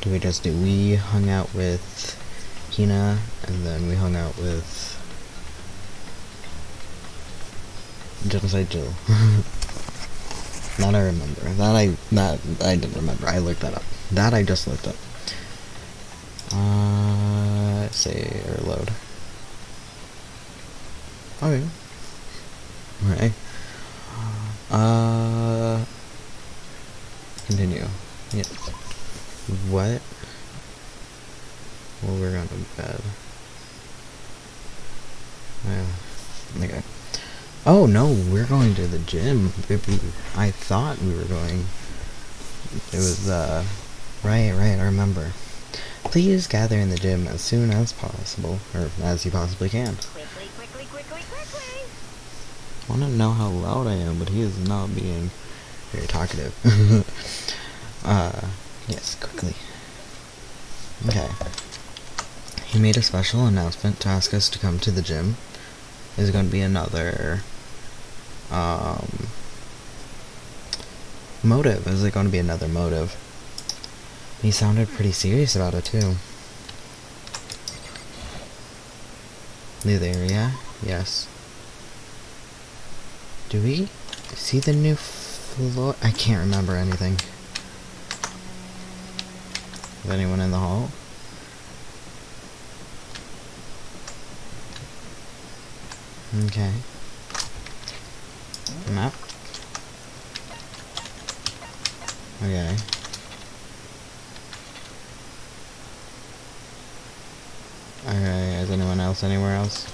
did we just do? We hung out with Hina, and then we hung out with Genocide Jill. That I remember. That I didn't remember. I looked that up. That I just looked up. Say or load. Okay. Alright. Continue. Yes. What? Well, we're going to bed. Yeah. Okay. Oh no, we're going to the gym. I thought we were going. It was, right, I remember. Please gather in the gym as soon as possible, or as you possibly can. Quickly. I want to know how loud I am, but he is not being very talkative. Yes, quickly. Okay. He made a special announcement to ask us to come to the gym. There's going to be another, motive. Is it going to be another motive? He sounded pretty serious about it, too. New area? Yes. Do we see the new floor? I can't remember anything. Is anyone in the hall? Okay. Map. Okay. Alright, is anyone else anywhere else?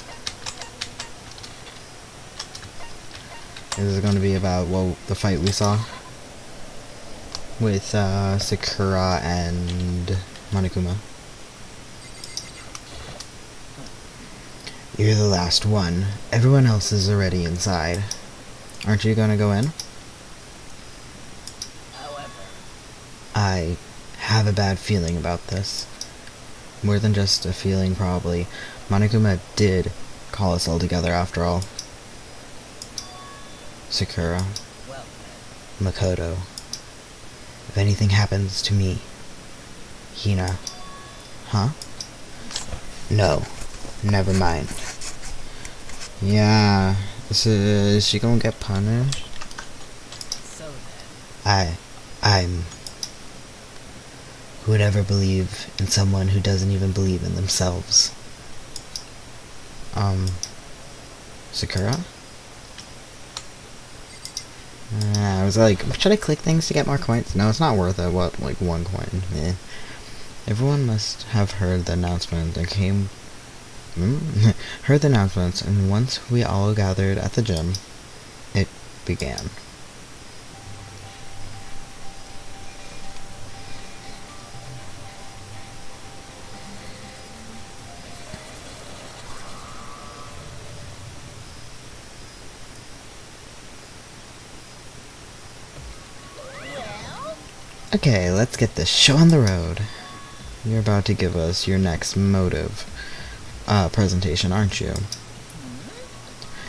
Is it going to be about, well, the fight we saw? With, Sakura and Monokuma. You're the last one. Everyone else is already inside. Aren't you gonna go in? I have a bad feeling about this. More than just a feeling, probably. Monokuma did call us all together after all. Sakura. Makoto. If anything happens to me. Hina. Huh? No. Never mind. Yeah. Is she gonna get punished? I'm... Who would ever believe in someone who doesn't even believe in themselves? Sakura? I was like, should I click things to get more coins? No, it's not worth it. What, like 1 coin? Eh. Everyone must have heard the announcement and came... heard the announcements, and once we all gathered at the gym, it began. Okay, let's get this show on the road. You're about to give us your next motive presentation, aren't you?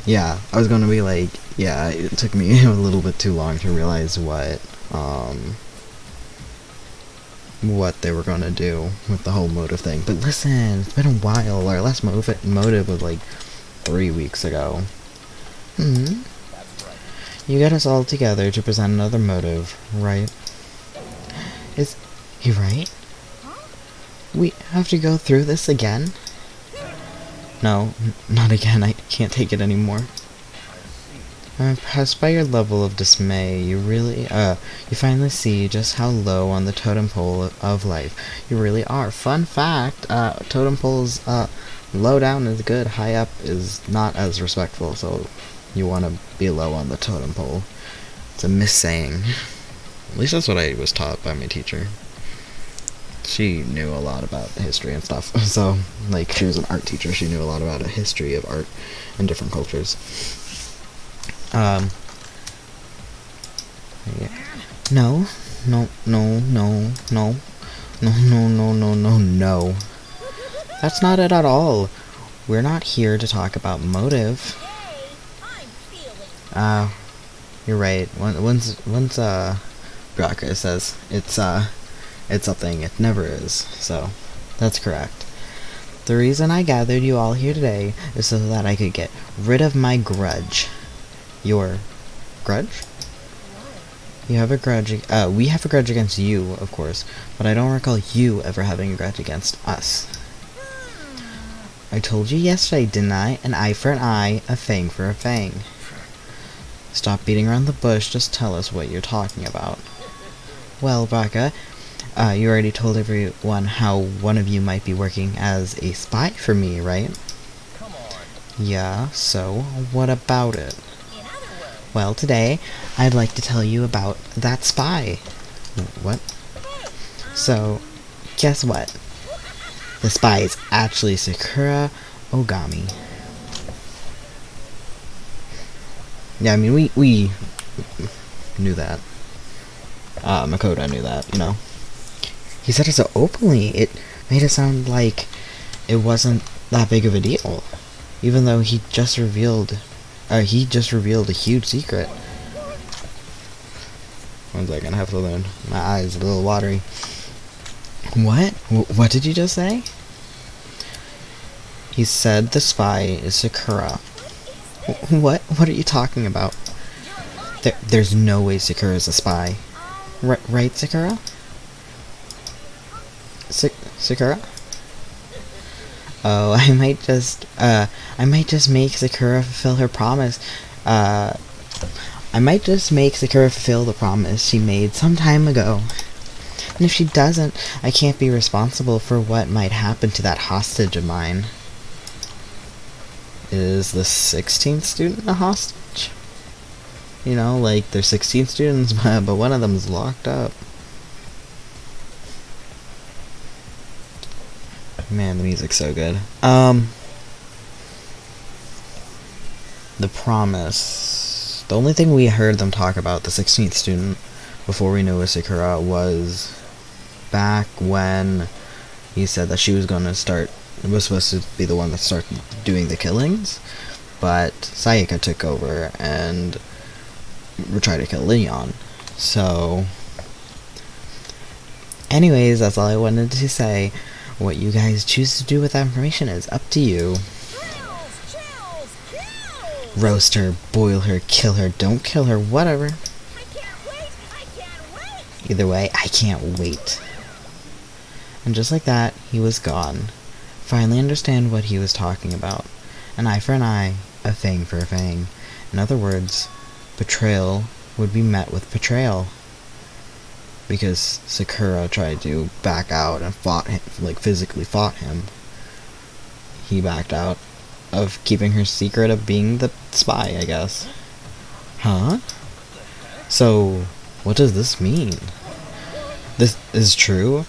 Yeah, I was gonna be like, yeah, it took me a little bit too long to realize what they were gonna do with the whole motive thing. But listen, it's been a while. Our last motive was like 3 weeks ago. You got us all together to present another motive, right? Is he right? We have to go through this again? No, not again. I can't take it anymore. Impressed by your level of dismay, you finally see just how low on the totem pole of life you really are. Fun fact, totem poles, low down is good, high up is not as respectful, so you want to be low on the totem pole. It's a missaying. At least that's what I was taught by my teacher. She knew a lot about history and stuff. So, like, she was an art teacher. She knew a lot about the history of art and different cultures. Yeah. No. That's not it at all. We're not here to talk about motive. You're right. Once Brocker says it's it's something it never is. So, that's correct. The reason I gathered you all here today is so that I could get rid of my grudge. Your grudge? You have a grudge, we have a grudge against you, of course, but I don't recall you ever having a grudge against us. I told you yesterday, didn't I? An eye for an eye, a fang for a fang. Stop beating around the bush, just tell us what you're talking about. Well, Baka, you already told everyone how one of you might be working as a spy for me, right? Yeah, so what about it? Well, today, I'd like to tell you about that spy. What? So, guess what? The spy is actually Sakura Ogami. Yeah, I mean, we knew that. Makoto knew that, you know. He said it so openly, it made it sound like it wasn't that big of a deal. Even though he just revealed a huge secret. One second, I have to learn. My eyes are a little watery. What? What did you just say? He said the spy is Sakura. What? What are you talking about? There's no way Sakura is a spy. Right, Sakura? Sakura? Oh, I might just make Sakura fulfill her promise. I might just make Sakura fulfill the promise she made some time ago. And if she doesn't, I can't be responsible for what might happen to that hostage of mine. Is the 16th student a hostage? You know, like, there's 16 students, but one of them's locked up. Man, the music's so good. The promise. The only thing we heard them talk about, the 16th student, before we knew it was Sakura, was back when he said that she was gonna start, was supposed to be the one that started doing the killings, but Sayaka took over and tried to kill Leon. So, anyways, that's all I wanted to say. What you guys choose to do with that information is up to you. Roast her, boil her, kill her, don't kill her, whatever. Either way, I can't wait. And just like that, he was gone. Finally understand what he was talking about. An eye for an eye, a fang for a fang. In other words, betrayal would be met with betrayal. Because Sakura tried to back out and fought him, like physically fought him. He backed out of keeping her secret of being the spy, I guess. Huh? So, what does this mean? This is true?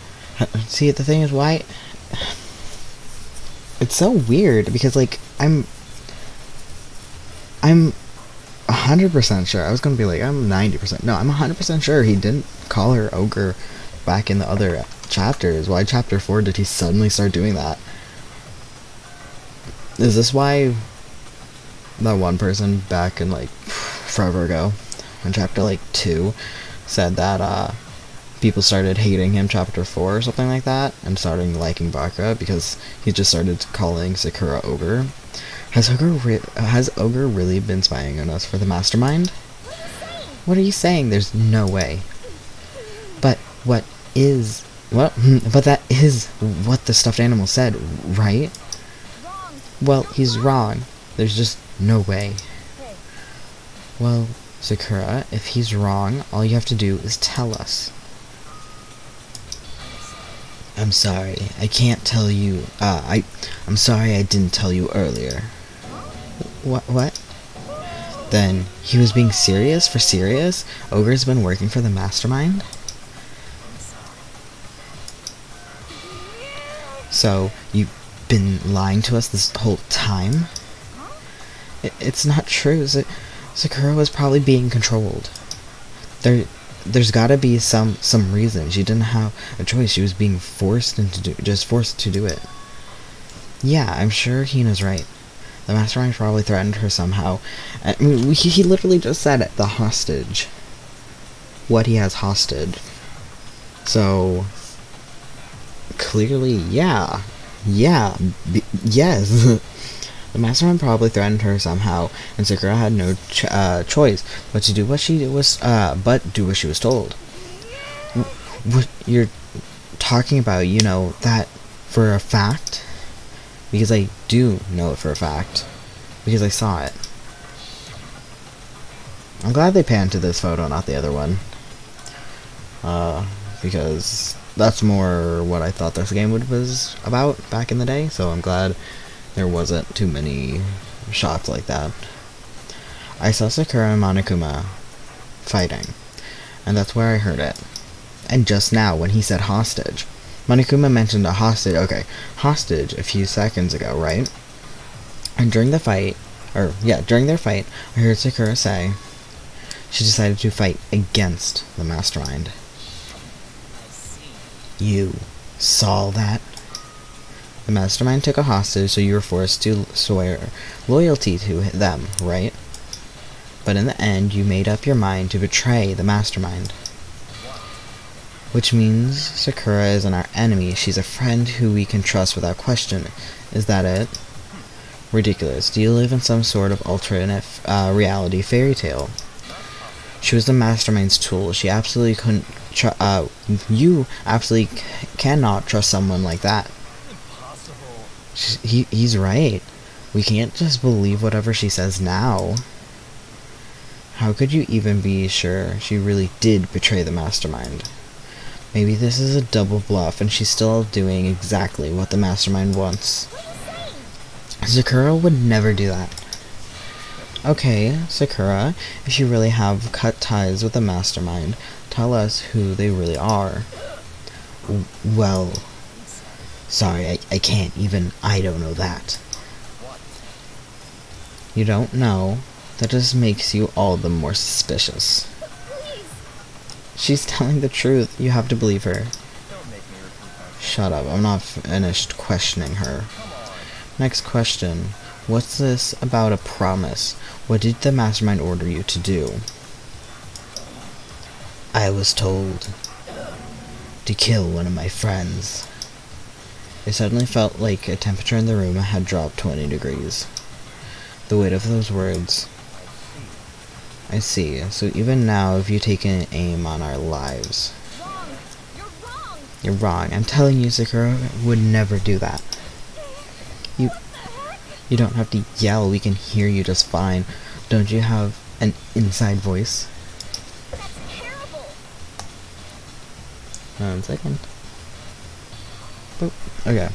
See, the thing is, why... It's so weird, because, like, I'm 100% sure. I was gonna be like, I'm 90%. No, I'm 100% sure he didn't call her ogre back in the other chapters. Why chapter 4 did he suddenly start doing that? Is this why that one person back in, like, forever ago, in chapter, like, 2, said that, people started hating him chapter 4 or something like that, and starting liking Baka because he just started calling Sakura ogre? Has Ogre really been spying on us for the mastermind? What are you saying? There's no way. But but that is what the stuffed animal said, right? Well, he's wrong. There's just no way. Well, Sakura, if he's wrong, all you have to do is tell us. I'm sorry, I can't tell you, I'm sorry I didn't tell you earlier. What? Then, he was being serious? For serious? Ogre's been working for the mastermind? So, you've been lying to us this whole time? It's not true. Sakura was probably being controlled. There's gotta be some reason. She didn't have a choice. She was being forced to do it. Yeah, I'm sure Hina's right. The mastermind probably threatened her somehow. I mean, he literally just said it. The hostage. What he has hostage. So, Clearly, yeah. Yeah. Yes. The mastermind probably threatened her somehow, and Sakura had no choice but to do what she was told. What you're talking about, you know that for a fact? Because I do know it for a fact. Because I saw it. I'm glad they panned to this photo, not the other one. Because that's more what I thought this game was about back in the day, so I'm glad there wasn't too many shots like that. I saw Sakura and Monokuma fighting, and that's where I heard it. And just now, when he said hostage, Monokuma mentioned a hostage, hostage a few seconds ago, right? And during their fight, I heard Sakura say she decided to fight against the mastermind. You saw that? The mastermind took a hostage, so you were forced to swear loyalty to them, right? But in the end, you made up your mind to betray the mastermind. Which means Sakura isn't our enemy, she's a friend who we can trust without question. Is that it? Ridiculous. Do you live in some sort of alternate reality fairy tale? She was the mastermind's tool. She absolutely couldn't you absolutely cannot trust someone like that. He's right. We can't just believe whatever she says now. How could you even be sure she really did betray the mastermind? Maybe this is a double bluff and she's still doing exactly what the mastermind wants. Sakura would never do that. Okay, Sakura, if you really have cut ties with the mastermind, tell us who they really are. Well, sorry, I can't even, I don't know that. You don't know? That just makes you all the more suspicious. She's telling the truth, you have to believe her. Shut up, I'm not finished questioning her. Next question. What's this about a promise? What did the mastermind order you to do? I was told to kill one of my friends. It suddenly felt like a temperature in the room had dropped 20 degrees. The weight of those words. I see. So even now, if you take an aim on our lives. You're wrong. I'm telling you, Sakura would never do that. You don't have to yell, we can hear you just fine. Don't you have an inside voice? That's terrible. 1 second. Oh, okay.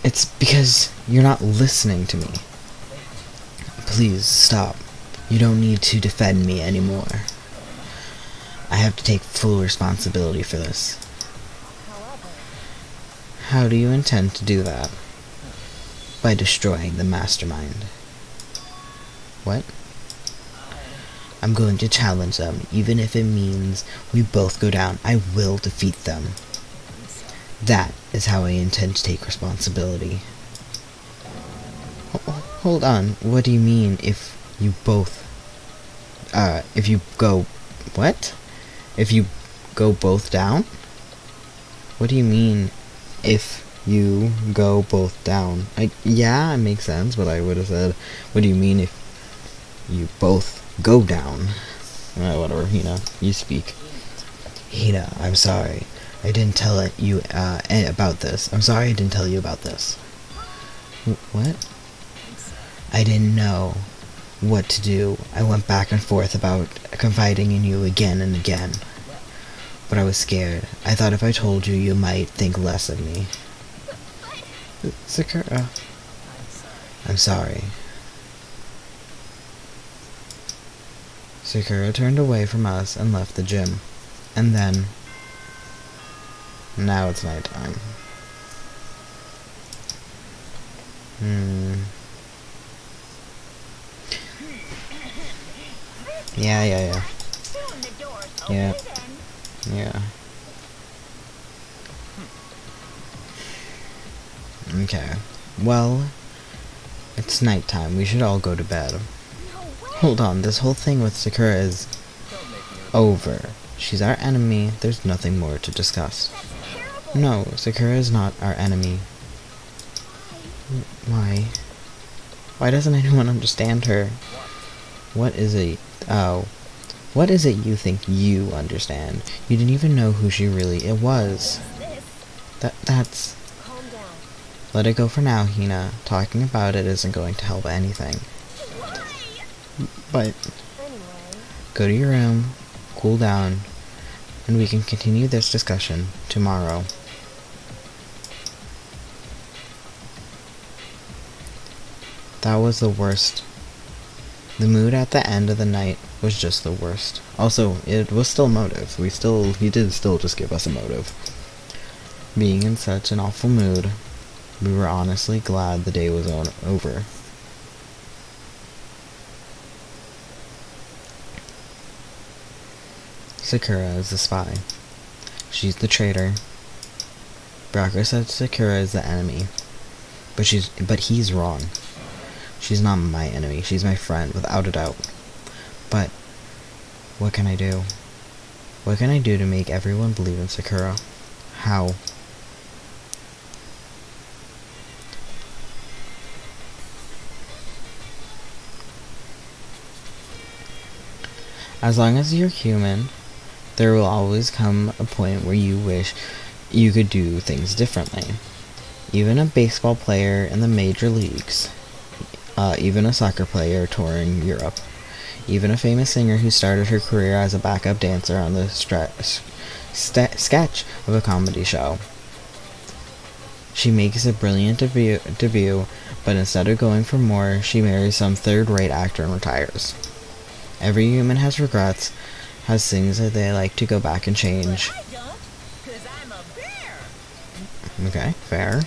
It's because you're not listening to me. Please stop. You don't need to defend me anymore. I have to take full responsibility for this. How do you intend to do that? By destroying the mastermind. What? I'm going to challenge them, even if it means we both go down. I will defeat them. That is how I intend to take responsibility. Hold on, what do you mean if you both, if you go, what? If you go both down? What do you mean, if you go both down? Yeah, it makes sense, but I would have said, what do you mean if you both go down? Whatever, Hina, you speak. Hina, I'm sorry. I didn't tell you, about this. I'm sorry I didn't tell you about this. What? I didn't know what to do. I went back and forth about confiding in you again and again. But I was scared. I thought if I told you, you might think less of me. Sakura. I'm sorry. Sakura turned away from us and left the gym. And then... now it's nighttime. Yeah. Yeah. Okay. Well, it's nighttime. We should all go to bed. Hold on, this whole thing with Sakura is over. She's our enemy. There's nothing more to discuss. No, Sakura is not our enemy. Why? Why doesn't anyone understand her? What is it? Oh. What is it you think you understand? You didn't even know who she really was. That's... Calm down. Let it go for now, Hina. Talking about it isn't going to help anything. But... Anyway. Go to your room, cool down, and we can continue this discussion tomorrow. That was the worst. The mood at the end of the night was just the worst. Also, it was still motive. He did still just give us a motive. Being in such an awful mood, we were honestly glad the day was over. Sakura is the spy. She's the traitor. Brocco said Sakura is the enemy. But he's wrong. She's not my enemy. She's my friend, without a doubt. But what can I do? What can I do to make everyone believe in Sakura? How? As long as you're human, there will always come a point where you wish you could do things differently. Even a baseball player in the major leagues, even a soccer player touring Europe, even a famous singer who started her career as a backup dancer on the sketch of a comedy show. She makes a brilliant debut, but instead of going for more, she marries some third-rate actor and retires. Every human has regrets, has things that they like to go back and change. I don't, 'cause I'm a bear. Okay, fair.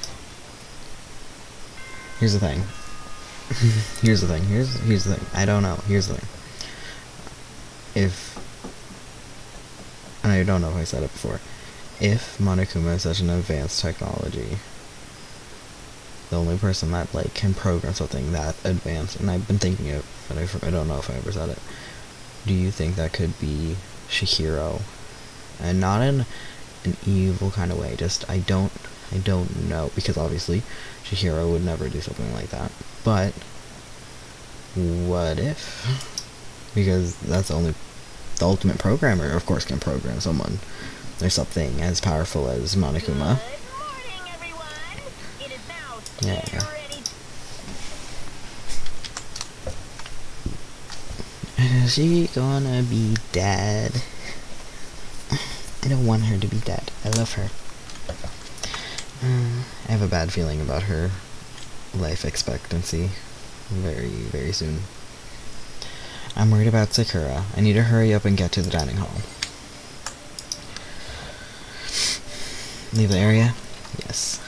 Here's the thing. Here's the thing. Here's the thing. I don't know. Here's the thing. And I don't know if I said it before. If Monokuma is such an advanced technology, the only person that like can program something that advanced, and I've been thinking of, but I don't know if I ever said it. Do you think that could be Chihiro? And not in an evil kind of way. Just I don't know, because obviously Chihiro would never do something like that. But what if? Because that's the ultimate programmer, of course, can program someone. There's something as powerful as Monokuma. Good morning, everyone. It is now Yeah. ready. Is she gonna be dead? I don't want her to be dead. I love her. I have a bad feeling about her life expectancy very, very soon. I'm worried about Sakura. I need to hurry up and get to the dining hall. Leave the area? Yes.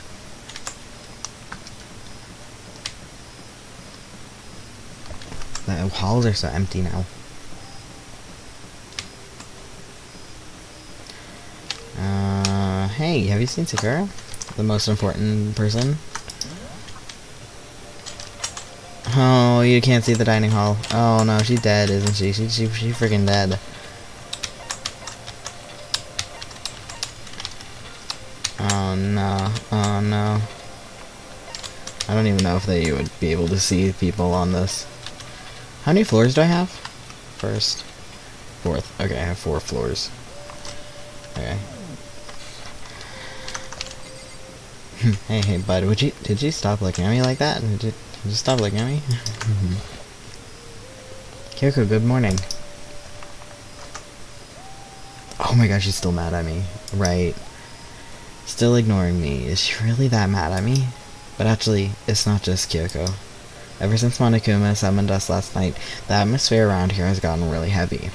The halls are so empty now. Hey, have you seen Sakura? The most important person? Oh, you can't see the dining hall. Oh no, she's dead, isn't she? She freaking dead. Oh no, oh no. I don't even know if they would be able to see people on this. How many floors do I have? First. Fourth. Okay, I have 4 floors. Okay. Hey, bud, did you stop looking at me like that? Did you stop looking at me? Kyoko, good morning. Oh my gosh, she's still mad at me. Right. Still ignoring me. Is she really that mad at me? But actually, it's not just Kyoko. Ever since Monokuma summoned us last night, the atmosphere around here has gotten really heavy.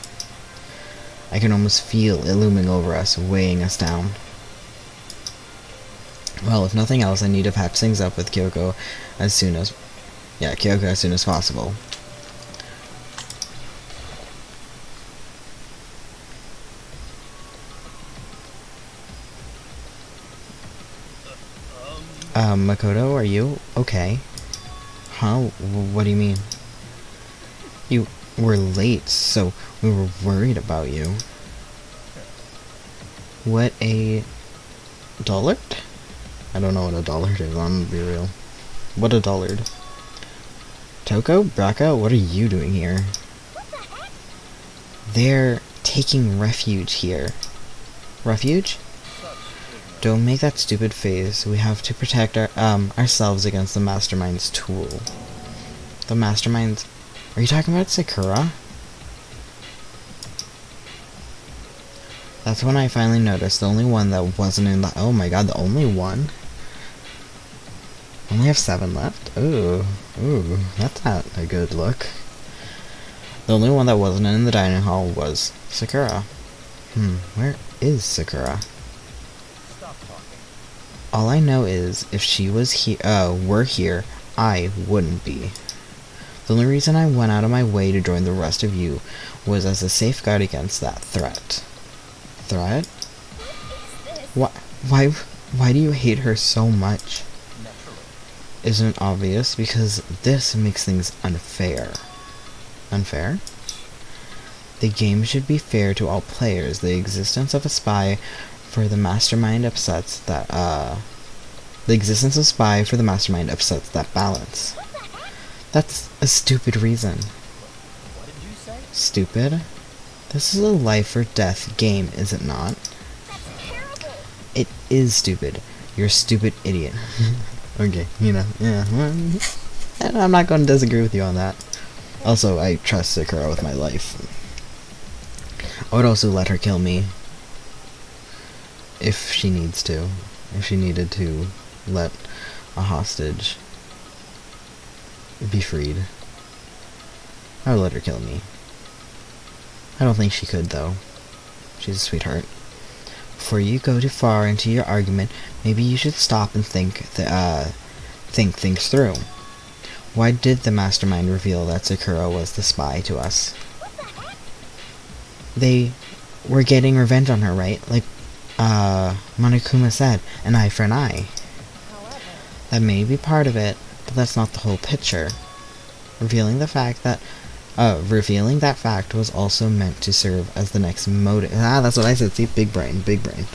I can almost feel it looming over us, weighing us down. Well, if nothing else, I need to patch things up with Kyoko as soon as possible. Makoto, are you okay? Huh? What do you mean? You were late, so we were worried about you. What a Dullard? I don't know what a dullard is, I'm gonna be real. What a dullard? Toko? Braca? What are you doing here? What the heck? They're taking refuge here. Refuge? Don't make that stupid face. We have to protect ourselves against the Mastermind's tool. The Mastermind's... Are you talking about Sakura? That's when I finally noticed the only one that wasn't in the... Oh my god, the only one? Only have 7 left? Ooh, that's not a good look. The only one that wasn't in the dining hall was Sakura. Where is Sakura? Stop talking. All I know is, if she was were here, I wouldn't be. The only reason I went out of my way to join the rest of you was as a safeguard against that threat. Threat? Why do you hate her so much? Naturally. Isn't it obvious? Because this makes things unfair. Unfair? The game should be fair to all players. The existence of a spy for the mastermind upsets that, The existence of spy for the mastermind upsets that balance. That's a stupid reason. What did you say? Stupid? This is a life or death game, is it not? That's terrible. It is stupid. You're a stupid idiot. Okay, you know, yeah. I'm not going to disagree with you on that. Also, I trust Sakura with my life. I would also let her kill me. If she needs to. If she needed to let a hostage be freed. I would let her kill me. I don't think she could, though. She's a sweetheart. Before you go too far into your argument, maybe you should stop and think things through. Why did the mastermind reveal that Sakura was the spy to us? They were getting revenge on her, right? Like, Monokuma said, an eye for an eye. However, That may be part of it, but that's not the whole picture. Revealing that fact was also meant to serve as the next motive. That's what I said. See, big brain, big brain.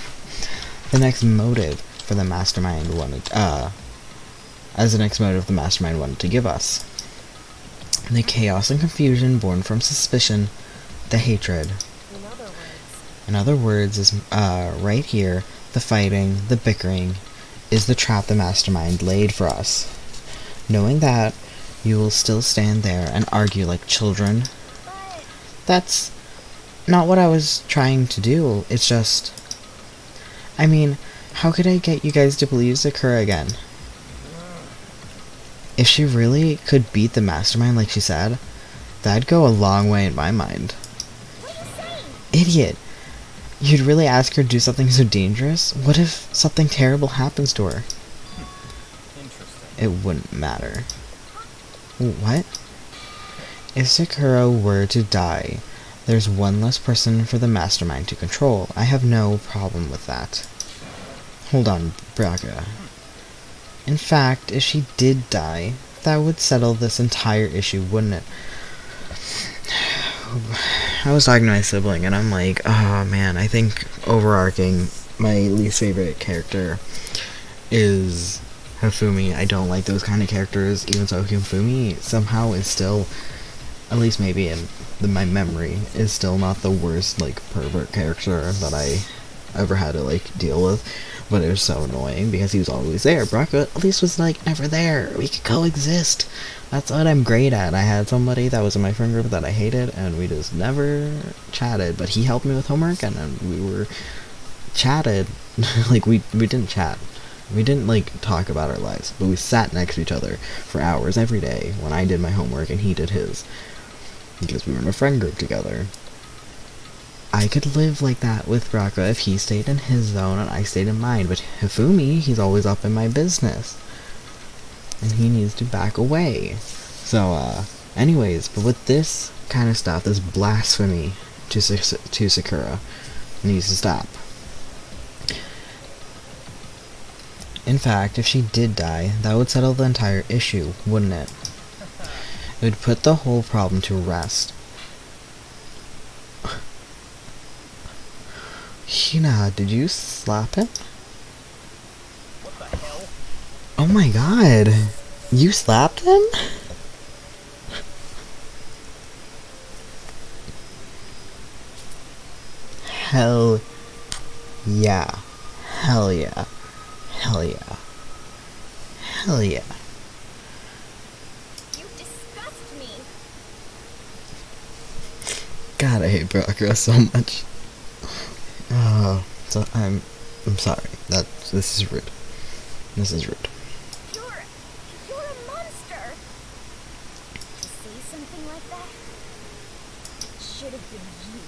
The next motive for the mastermind wanted, as the next motive the mastermind wanted to give us. The chaos and confusion born from suspicion, the hatred. in other words, In other words, is right here, the fighting, the bickering, is the trap the mastermind laid for us. Knowing that, you will still stand there and argue like children. but That's not what I was trying to do. It's just... I mean, how could I get you guys to believe Sakura again? If she really could beat the mastermind like she said, that'd go a long way in my mind. what are you saying? Idiot! You'd really ask her to do something so dangerous? What if something terrible happens to her? Interesting. It wouldn't matter. What? If Sakura were to die, there's one less person for the mastermind to control. I have no problem with that. Hold on, Braga. In fact, if she did die, that would settle this entire issue, wouldn't it? I was talking to my sibling, and I'm like, oh man, I think overarching, my least favorite character is Hifumi. I don't like those kind of characters, even so Hifumi somehow is still, at least maybe in my memory, is still not the worst, like, pervert character that I ever had to, like, deal with. But it was so annoying because he was always there. Braca at least was, like, never there. We could coexist. That's what I'm great at. I had somebody that was in my friend group that I hated, and we just never chatted. But he helped me with homework, and then we were chatted. Like, we didn't chat. We didn't, like, talk about our lives. But we sat next to each other for hours every day when I did my homework and he did his. Because we were in a friend group together. I could live like that with Braca if he stayed in his zone and I stayed in mine, but Hifumi, he's always up in my business. And he needs to back away. So, anyways, but with this kind of stuff, this blasphemy to Sakura needs to stop. In fact, if she did die, that would settle the entire issue, wouldn't it? It would put the whole problem to rest. Hina, did you slap him? Oh my god. You slapped him? Hell yeah. Hell yeah. Hell yeah. Hell yeah. You disgust me. God, I hate Barackra so much. So I'm sorry. This is rude. This is rude. You're a monster. To say something like that, it should have been you.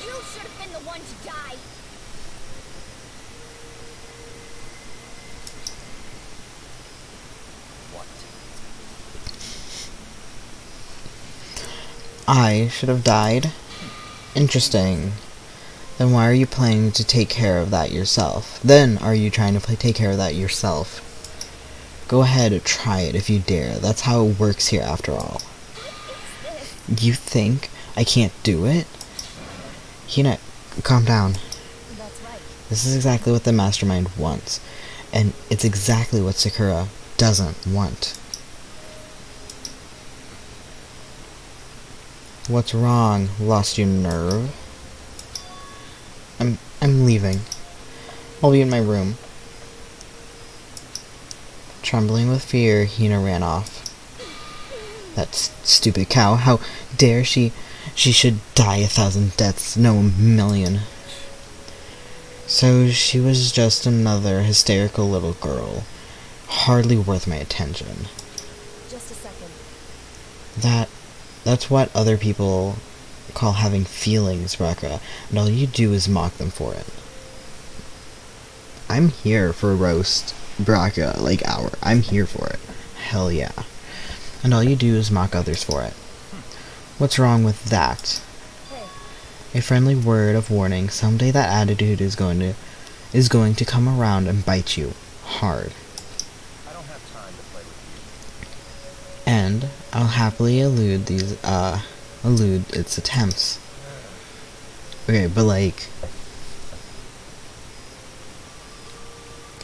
You should have been the one to die. What? I should have died? Interesting. Then why are you planning to take care of that yourself? Then are you trying to take care of that yourself? Go ahead, try it if you dare. That's how it works here after all. What is this? You think I can't do it? Hina, calm down. That's right. This is exactly what the mastermind wants. And it's exactly what Sakura doesn't want. What's wrong? Lost your nerve? I'm leaving. I'll be in my room. Trembling with fear, Hina ran off. That stupid cow. How dare she? She should die 1,000 deaths, no 1,000,000. So she was just another hysterical little girl. Hardly worth my attention. Just a second. That's what other people call having feelings, Barackra, and all you do is mock them for it. I'm here for roast Barackra, like I'm here for it. Hell yeah. And all you do is mock others for it. What's wrong with that? Hey, A friendly word of warning, someday that attitude is going to come around and bite you hard. I don't have time to play with And I'll happily elude its attempts. Okay, but like,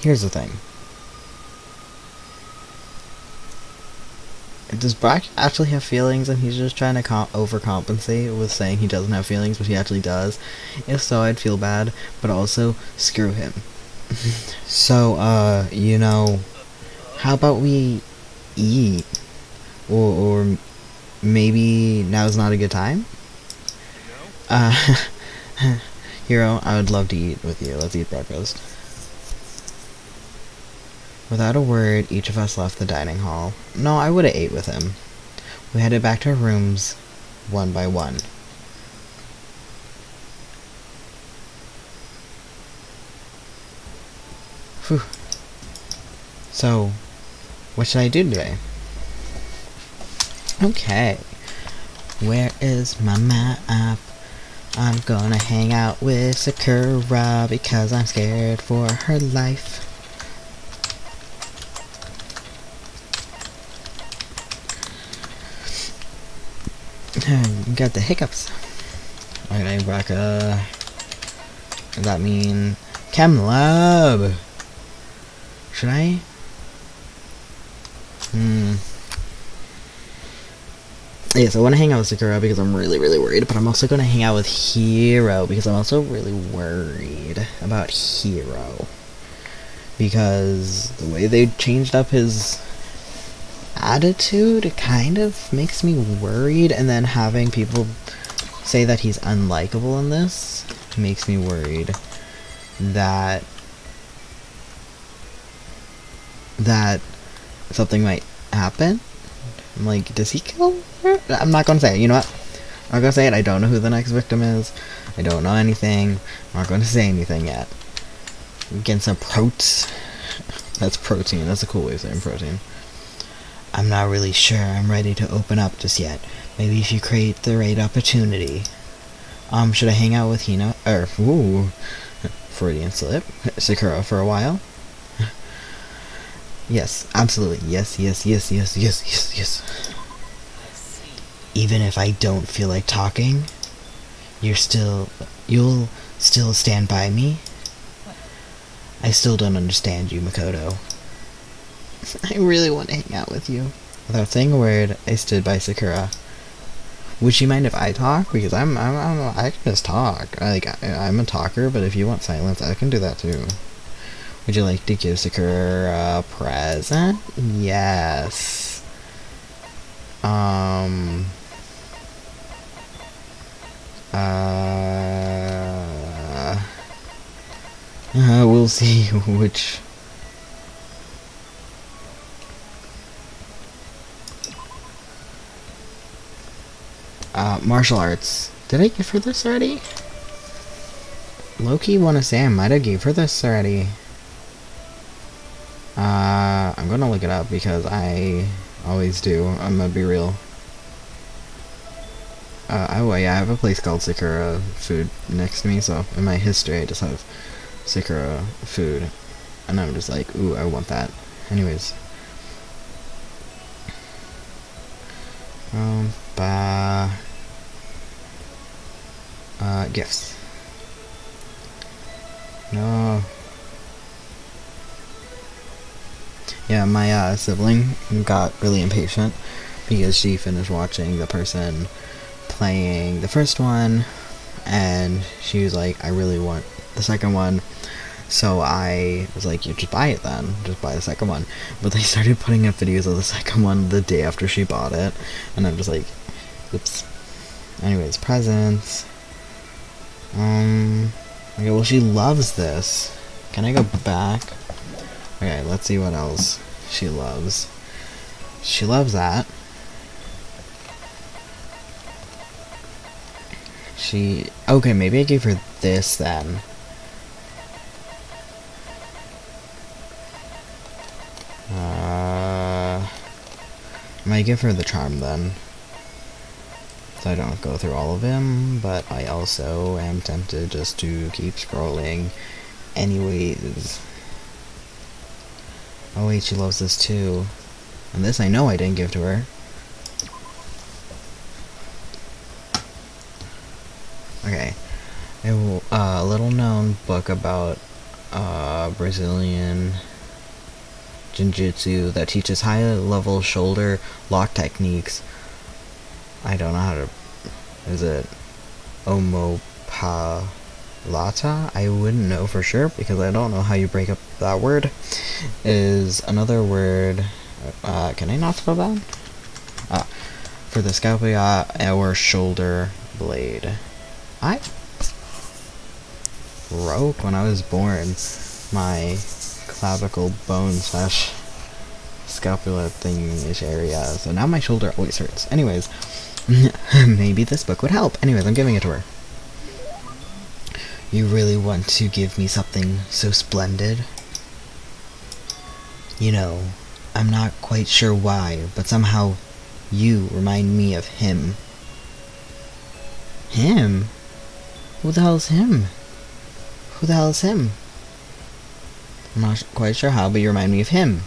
here's the thing. Does Brock actually have feelings and he's just trying to overcompensate with saying he doesn't have feelings, but he actually does? If so, I'd feel bad, but also, screw him. So, you know, how about we eat? Or maybe now's not a good time? Hero, I would love to eat with you. Let's eat breakfast. Without a word, each of us left the dining hall. No, I would have ate with him. We headed back to our rooms, one by one. Phew. So, what should I do today? Okay. Where is my map? I'm gonna hang out with Sakura because I'm scared for her life. Got the hiccups. Okay, Barackra. Does that mean Chem Lab? Should I? Yes, I want to hang out with Sakura because I'm really, really worried, but I'm also going to hang out with Hero because I'm also really worried about Hero. Because the way they changed up his attitude, it kind of makes me worried, and then having people say that he's unlikable in this makes me worried that something might happen. I'm like, does he kill her? I'm not gonna say it. You know what? I'm not gonna say it. I don't know who the next victim is. I don't know anything. I'm not gonna say anything yet. Getting some protein. That's protein. That's a cool way of saying protein. I'm not really sure I'm ready to open up just yet. Maybe if you create the right opportunity. Should I hang out with Hina? Freudian slip. Sakura for a while? Yes, absolutely. Yes. Even if I don't feel like talking, you'll still stand by me? I still don't understand you, Makoto. I really want to hang out with you. Without saying a word, I stood by Sakura. Would you mind if I talk? Because I can just talk. I'm a talker, but if you want silence, I can do that too. Would you like to give Sakura a present? Yes. We'll see which. Martial arts. Did I give her this already? Low-key wanna say I might have gave her this already. I'm gonna look it up because I always do. I'm gonna be real. Oh yeah, I have a place called Sakura Food next to me, so in my history I just have Sakura Food. And I'm just like, ooh, I want that. Anyways. Gifts. No. Yeah, my sibling got really impatient because she finished watching the person playing the first one and she was like, I really want the second one. So I was like, you just buy it then. Just buy the second one. But they started putting up videos of the second one the day after she bought it. And I'm just like, oops. Anyways, presents. Okay, well she loves this. Can I go back? Okay, let's see what else she loves. She loves that. Okay, maybe I gave her this then. I might give her the charm then. So I don't go through all of them, but I also am tempted just to keep scrolling anyways. Oh wait, she loves this too. And this I know I didn't give to her. Okay. A little known book about Brazilian Jiu-Jitsu that teaches high-level shoulder lock techniques. I don't know how to... Is it Omopalata? I wouldn't know for sure because I don't know how you break up that word. Is another word... can I not spell that? For the scapula or shoulder blade. I broke when I was born my clavicle bone slash scapula thing-ish area, so now my shoulder always hurts. Anyways, maybe this book would help. Anyways, I'm giving it to her. You really want to give me something so splendid? You know, I'm not quite sure why, but somehow you remind me of him. Him? Who the hell is him? Who the hell is him? I'm not quite sure how, but you remind me of him.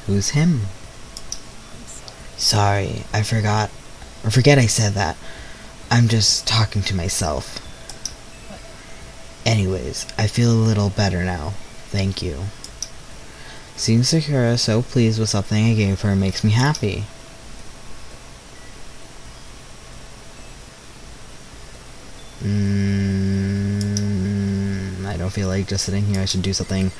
Who's him? Sorry, I forget I said that. I'm just talking to myself. Anyways, I feel a little better now. Thank you. Seeing Sakura so pleased with something I gave her makes me happy. I don't feel like just sitting here. I should do something.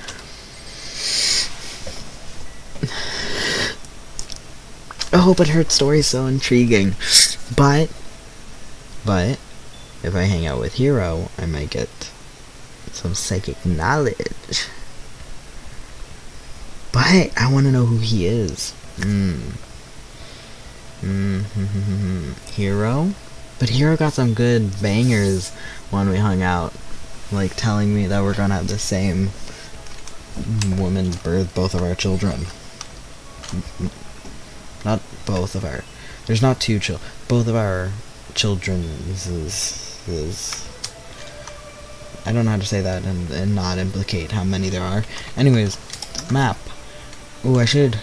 Oh, but her story's so intriguing. But if I hang out with Hiro, I might get some psychic knowledge. But I want to know who he is. Hiro? But Hiro got some good bangers when we hung out. Like telling me that we're gonna have the same woman birth both of our children. Not both of our. There's not two children. Both of our children is. I don't know how to say that and not implicate how many there are. Anyways, map. Ooh, I should.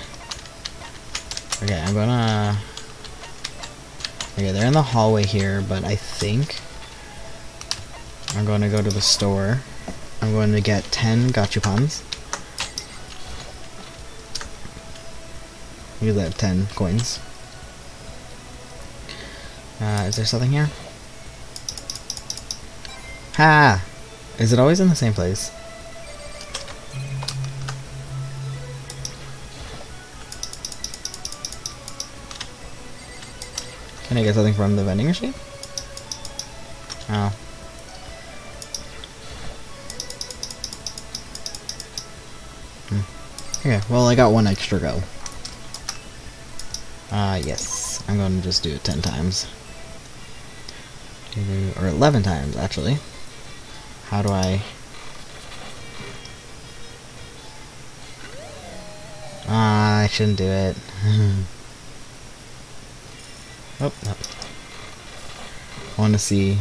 Okay, I'm gonna. Okay, they're in the hallway here, but I think I'm going to go to the store. I'm going to get 10 gachapons. Look at that, 10 coins. Is there something here? Ha! Is it always in the same place? Can I get something from the vending machine? Oh. Okay, well I got one extra go. Yes. I'm going to just do it 10 times. Or 11 times, actually. How do I... I shouldn't do it. Oh, no. I want to see...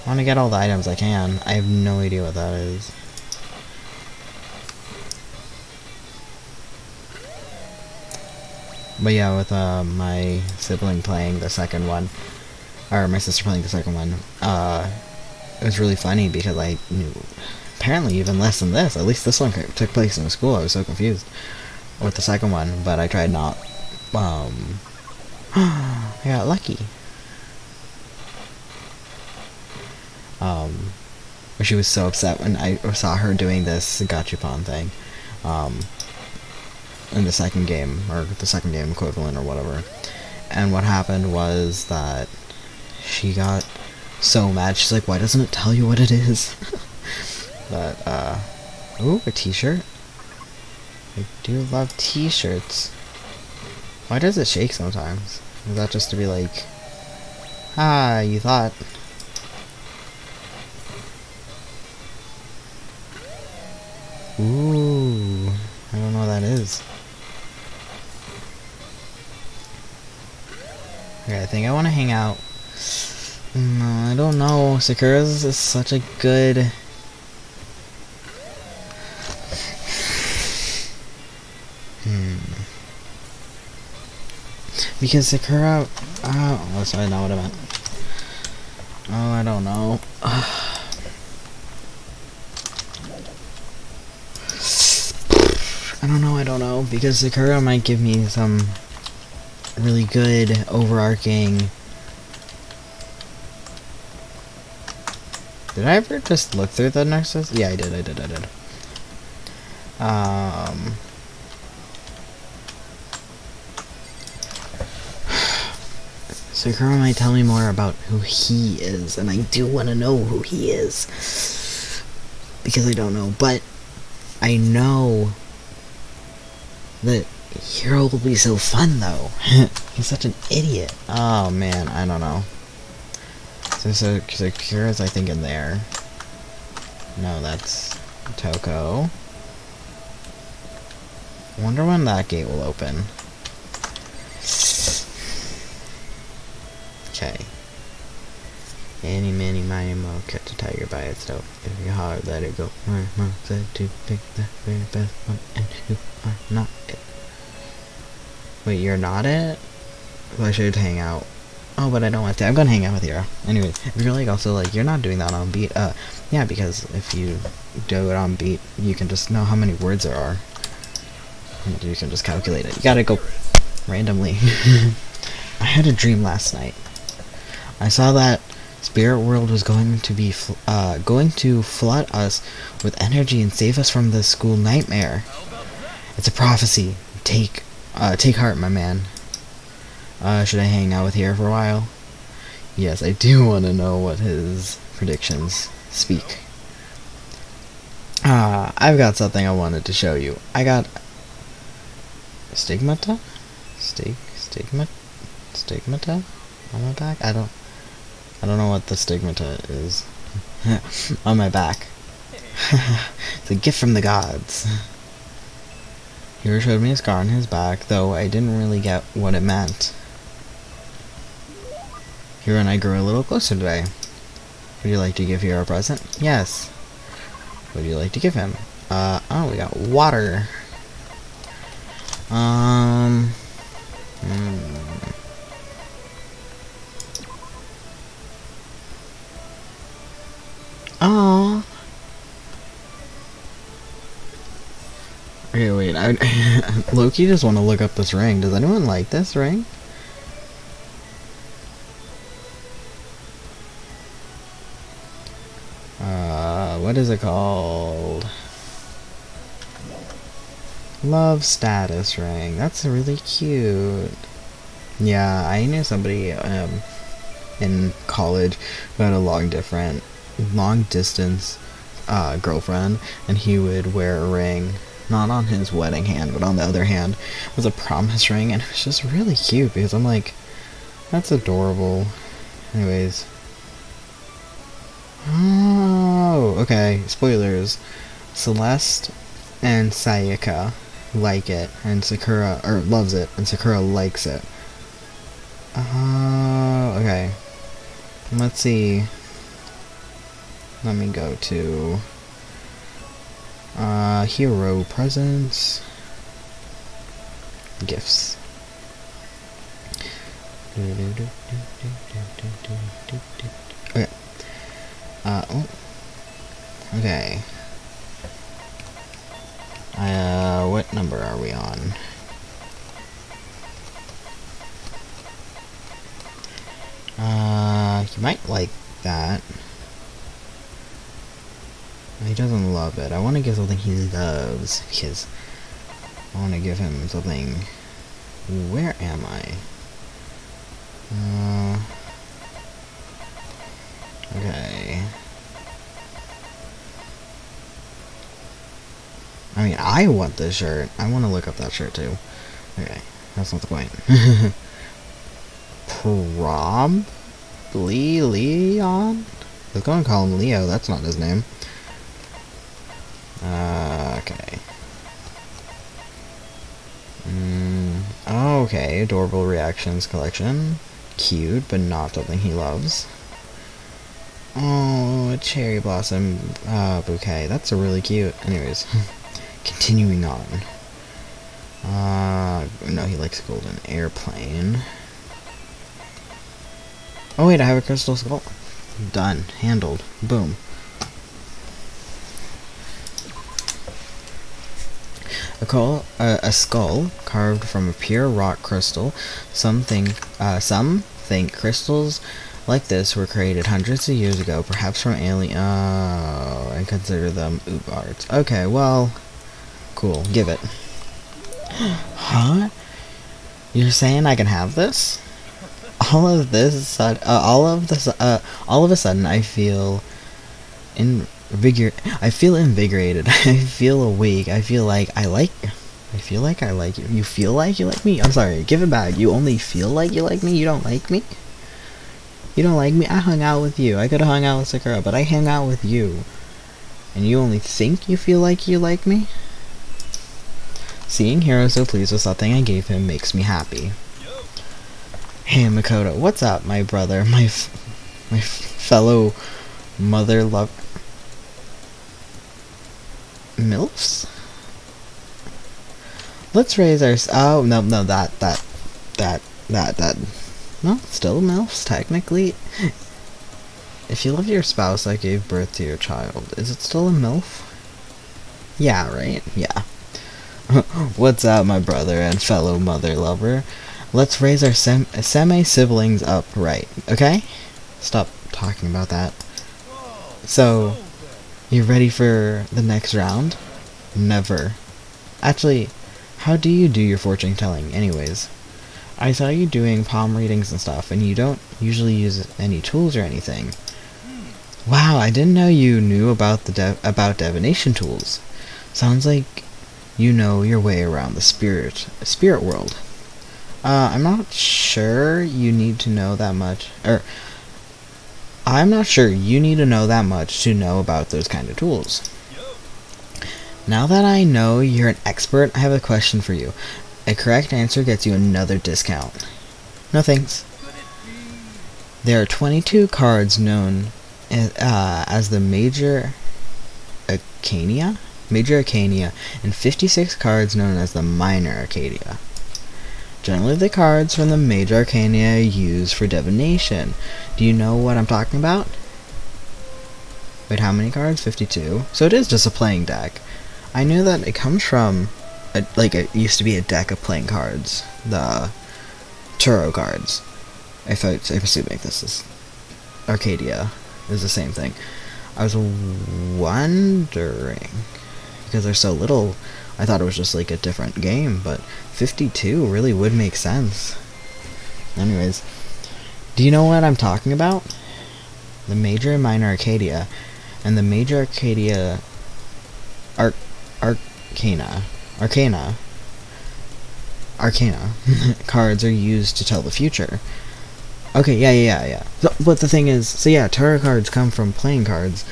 I want to get all the items I can. I have no idea what that is. But yeah, with my sibling playing the second one, or my sister playing the second one, it was really funny because I knew apparently even less than this. At least this one took place in a school. I was so confused with the second one, but I tried not. I got lucky. She was so upset when I saw her doing this gachapon thing. In the second game, or the second game equivalent, or whatever. And what happened was that she got so mad. She's like, "Why doesn't it tell you what it is?" But ooh, a t-shirt. I do love t-shirts. Why does it shake sometimes? Is that just to be like, ah, you thought? Ooh, I don't know what that is. Okay, I think I want to hang out. No, I don't know. Sakura's is such a good... Because Sakura... Oh, that's not what I meant. Oh, I don't know. I don't know. Because Sakura might give me some really good overarching... Did I ever just look through the nurses? Yeah, I did. Sakura might tell me more about who he is, and I do want to know who he is. Because I don't know, but I know that Hero will be so fun, though. He's such an idiot. Oh, man, I don't know. So Sakura's, I think, in there. No, that's Toko. I wonder when that gate will open. Okay. Any, many, miny, mo, catch a tiger by its tail. If you're hard, let it go. My mom said to pick the very best one, and you are not it. Wait, you're not it? Well, I should hang out. Oh, but I don't want to. I'm gonna hang out with you. Anyway, if you're like, also like, you're not doing that on beat, yeah, because if you do it on beat, you can just know how many words there are. And you can just calculate it. You gotta go randomly. I had a dream last night. I saw that Spirit World was going to be going to flood us with energy and save us from the school nightmare. It's a prophecy. Take heart, my man. Should I hang out with here for a while? Yes, I do want to know what his predictions speak. I've got something I wanted to show you. I got stigmata? Stigmata? On my back? I don't know what the stigmata is. On my back. It's a gift from the gods. Hero showed me a scar on his back, though I didn't really get what it meant. Hero and I grew a little closer today. Would you like to give Hero a present? Yes. What would you like to give him? Oh, we got water. Oh. Okay, wait, Loki just want to look up this ring. Does anyone like this ring? What is it called? Love status ring. That's really cute. Yeah, I knew somebody in college who had a long distance girlfriend, and he would wear a ring, not on his wedding hand, but on the other hand was a promise ring, and it was just really cute because I'm like, that's adorable. Anyways. Oh, okay. Spoilers. Celeste and Sayaka like it, and Sakura, or loves it, and Sakura likes it. Oh, okay. Let's see. Let me go to hero presents, gifts. Okay. Oh. Okay. What number are we on? You might like that. He doesn't love it. I want to give something he loves, because I want to give him something. Where am I? Okay. I mean, I want this shirt. I want to look up that shirt too. Okay, that's not the point. Probably Leon? I was gonna call him Leo, that's not his name. Okay. Okay, adorable reactions collection. Cute, but not something he loves. Oh, a cherry blossom bouquet. That's a really cute. Anyways, continuing on. No, he likes a golden airplane. Oh wait, I have a crystal skull. Done. Handled. Boom. A skull carved from a pure rock crystal. Some think crystals like this were created hundreds of years ago, perhaps from alien. Oh, and consider them arts. Okay, well, cool. Give it. Huh? You're saying I can have this? All of a sudden, I feel invigorated. I feel awake. I feel like I like you. You feel like you like me? I'm sorry, give it back. You only feel like you like me? You don't like me? You don't like me? I hung out with you. I could've hung out with Sakura, but I hang out with you. And you only think you feel like you like me? Seeing Hiro so pleased with something I gave him makes me happy. Hey Makoto, what's up, my brother, my fellow mother love MILFs? Let's raise our no that no, still MILFs technically. If you love your spouse that gave birth to your child, is it still a MILF? Yeah, right? Yeah. What's up, my brother and fellow mother lover? Let's raise our semi-siblings up right, okay? Stop talking about that. So, you ready for the next round? Never. Actually, how do you do your fortune telling anyways? I saw you doing palm readings and stuff, and you don't usually use any tools or anything. Wow, I didn't know you knew about about divination tools. Sounds like you know your way around the spirit world. I'm not sure you need to know that much, I'm not sure you need to know that much to know about those kind of tools. Now that I know you're an expert, I have a question for you. A correct answer gets you another discount. No thanks. There are 22 cards known as the Major Arcana, and 56 cards known as the Minor Arcana. Generally, the cards from the Major Arcana are used for divination. Do you know what I'm talking about? Wait, how many cards? 52. So it is just a playing deck. I knew that it comes from like it used to be a deck of playing cards, the Turo cards. If I assuming this is Arcadia is the same thing. I was wondering, because there's so little, I thought it was just like a different game, but 52 really would make sense. Anyways, do you know what I'm talking about? The major and minor Arcadia, and the major Arcadia Arcana cards are used to tell the future. Okay, yeah. So, but the thing is, so yeah, tarot cards come from playing cards,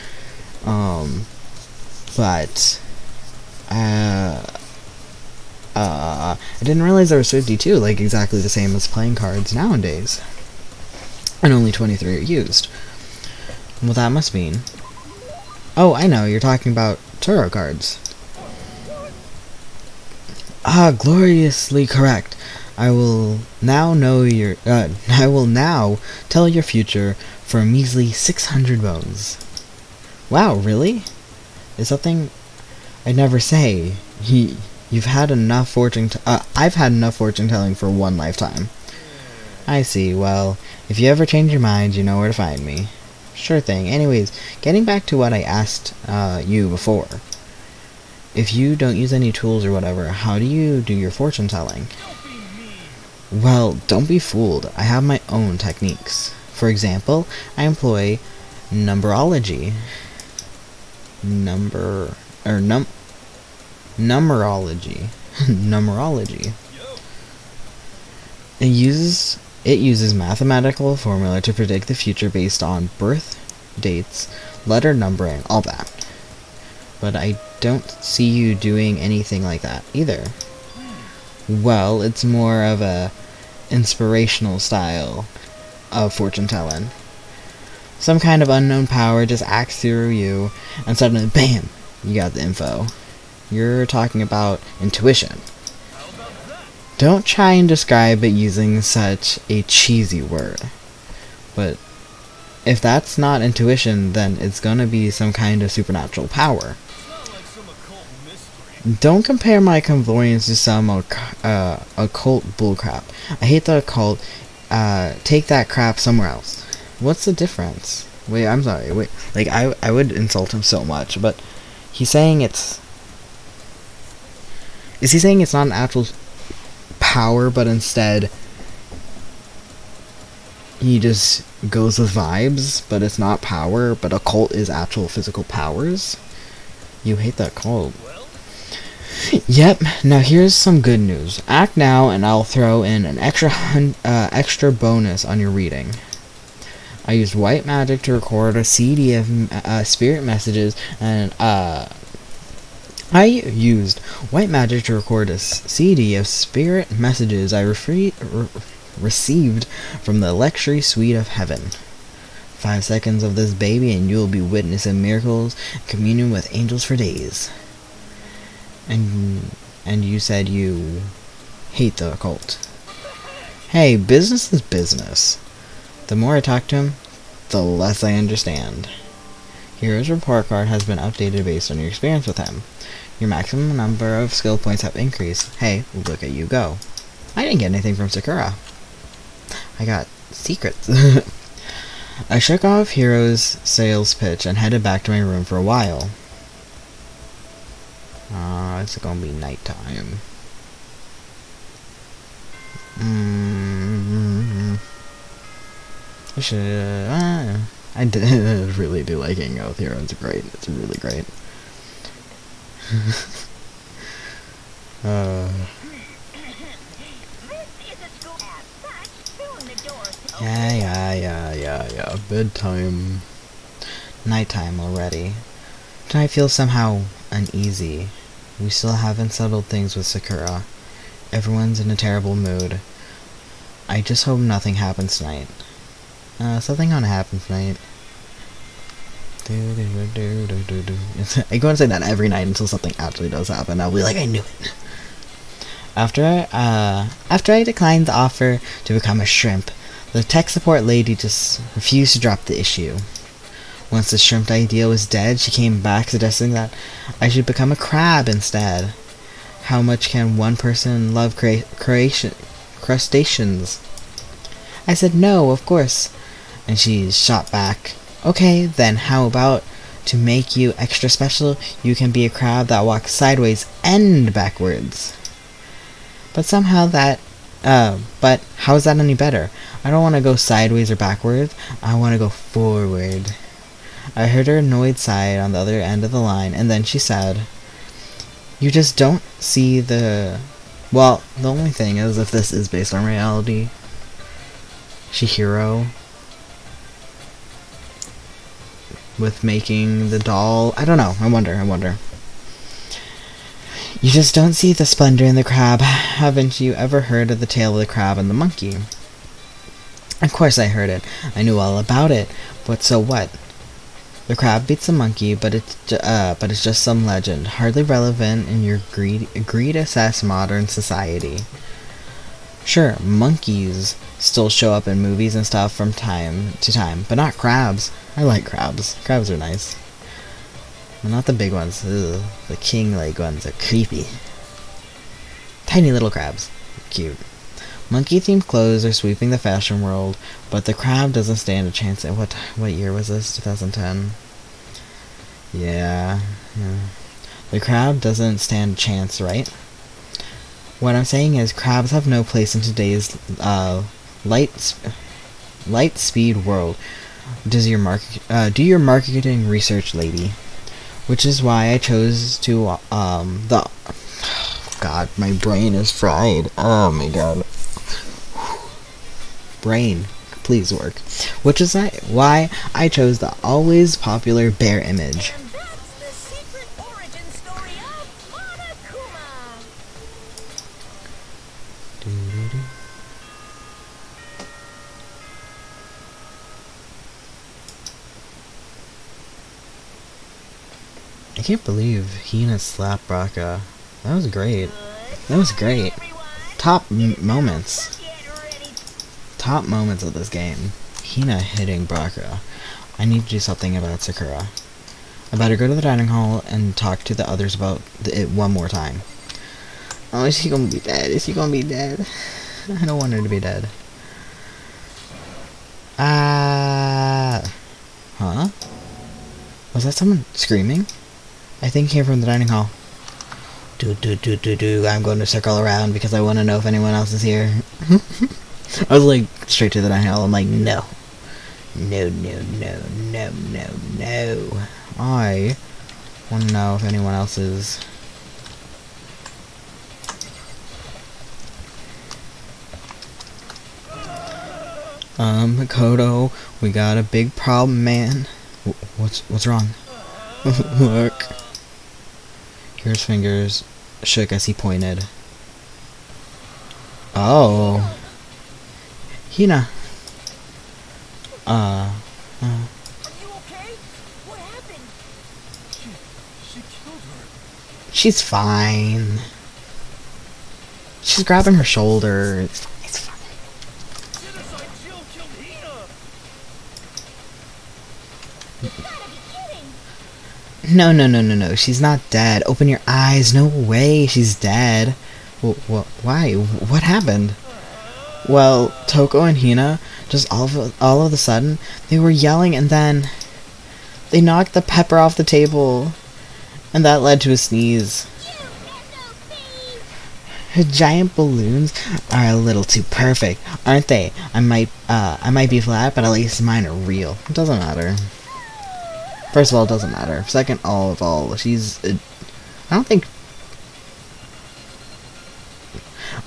but I didn't realize there was 52, like exactly the same as playing cards nowadays, and only 23 are used. Well, that must mean. Oh, I know, you're talking about tarot cards. Ah, gloriously correct. I will now tell your future for a measly 600 bones. Wow, really? Is something I'd never say. You've had enough fortune. I've had enough fortune telling for one lifetime. I see. Well, if you ever change your mind, you know where to find me. Sure thing. Anyways, getting back to what I asked you before. If you don't use any tools or whatever, how do you do your fortune telling? Well, don't be fooled. I have my own techniques. For example, I employ numerology. Numerology. Numerology. It uses mathematical formula to predict the future based on birth dates, letter numbering, all that. But I don't see you doing anything like that either. Well, it's more of a inspirational style of fortune telling. Some kind of unknown power just acts through you, and suddenly, bam, you got the info. You're talking about intuition. Don't try and describe it using such a cheesy word. But if that's not intuition, then it's gonna be some kind of supernatural power. Don't compare my clairvoyance to some occult bullcrap. I hate the occult. Take that crap somewhere else. What's the difference? Wait, I'm sorry. Wait, like I would insult him so much, but he's saying it's. Is he saying it's not an actual power, but instead he just goes with vibes, but it's not power, but occult is actual physical powers? You hate that cult. Yep, now here's some good news. Act now and I'll throw in an extra bonus on your reading. I used white magic to record a CD of spirit messages, and I used white magic to record a CD of spirit messages I received from the luxury suite of heaven. 5 seconds of this baby and you'll be witnessing miracles and communion with angels for days. And you said you hate the occult. Hey, business is business. The more I talk to him, the less I understand. Hero's report card has been updated based on your experience with him. Your maximum number of skill points have increased. Hey, look at you go. I didn't get anything from Sakura. I got secrets. I shook off Hero's sales pitch and headed back to my room for a while. It's gonna be nighttime. I should. I did really do like hanging out with Hero. It's great. It's really great. Yeah. Bedtime. Nighttime already. I feel somehow uneasy. We still haven't settled things with Sakura. Everyone's in a terrible mood. I just hope nothing happens tonight. Something gonna happen tonight. I go and say that every night until something actually does happen. I'll be like, I knew it. After I declined the offer to become a shrimp, the tech support lady just refused to drop the issue. Once the shrimp idea was dead, she came back suggesting that I should become a crab instead. How much can one person love crustaceans? I said, no, of course. And she shot back, okay, then how about to make you extra special, you can be a crab that walks sideways and backwards. But somehow that, but how is that any better? I don't want to go sideways or backwards, I want to go forward. I heard her annoyed sigh on the other end of the line, and then she said, you just don't see the... Well, the only thing is, if this is based on reality, Chihiro, with making the doll, I don't know, I wonder. You just don't see the splendor in the crab. Haven't you ever heard of the tale of the crab and the monkey? Of course I heard it. I knew all about it. But so what? The crab beats the monkey, but it's just some legend, hardly relevant in your greed-assessed modern society. Sure, monkeys still show up in movies and stuff from time to time, but not crabs. I like crabs. Crabs are nice. Well, not the big ones. Ugh, the king-leg ones are creepy. Tiny little crabs. Cute. Monkey-themed clothes are sweeping the fashion world, but the crab doesn't stand a chance. What year was this? 2010? Yeah. The crab doesn't stand a chance, right? What I'm saying is, crabs have no place in today's light speed world. Do your marketing research, lady. Which is why I chose to God, my brain is fried. Oh my god. Brain, please work. Which is why I chose the always popular bear image. And that's the secret origin story of Monokuma. I can't believe Hina slapped Braca. That was great. That was great. Top moments. Top moments of this game. Hina hitting Braca. I need to do something about Sakura. I better go to the dining hall and talk to the others about it one more time. Oh, is she gonna be dead? Is she gonna be dead? I don't want her to be dead. Huh? Was that someone screaming? I think it came from the dining hall. I'm going to circle around because I want to know if anyone else is here. I was like, straight to the dining hall. I'm like, no. No. I want to know if anyone else is. Makoto, we got a big problem, man. What's wrong? Look. Here's fingers shook as he pointed. Oh. Hina. Are you okay? What happened? She killed her. She's fine. She's grabbing her shoulder. It's fine. Genocide Jill killed Hina. You gotta be kidding. No. She's not dead. Open your eyes. No way. She's dead. Why? What happened? Well, Toko and Hina, just all of a sudden, they were yelling and then they knocked the pepper off the table. And that led to a sneeze. Her giant balloons are a little too perfect, aren't they? I might be flat, but at least mine are real. It doesn't matter. First of all, it doesn't matter. Second of all, she's... I don't think...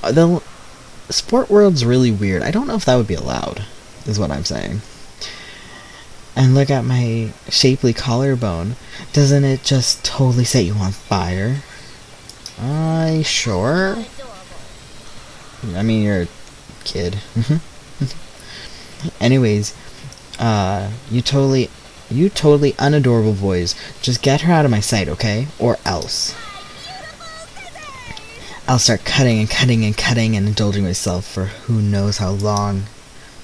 The sport world's really weird. I don't know if that would be allowed, is what I'm saying. And look at my shapely collarbone. Doesn't it just totally set you on fire? Sure? I mean, you're a kid. Anyways, you totally unadorable boys. Just get her out of my sight, okay? Or else. I'll start cutting and indulging myself for who knows how long.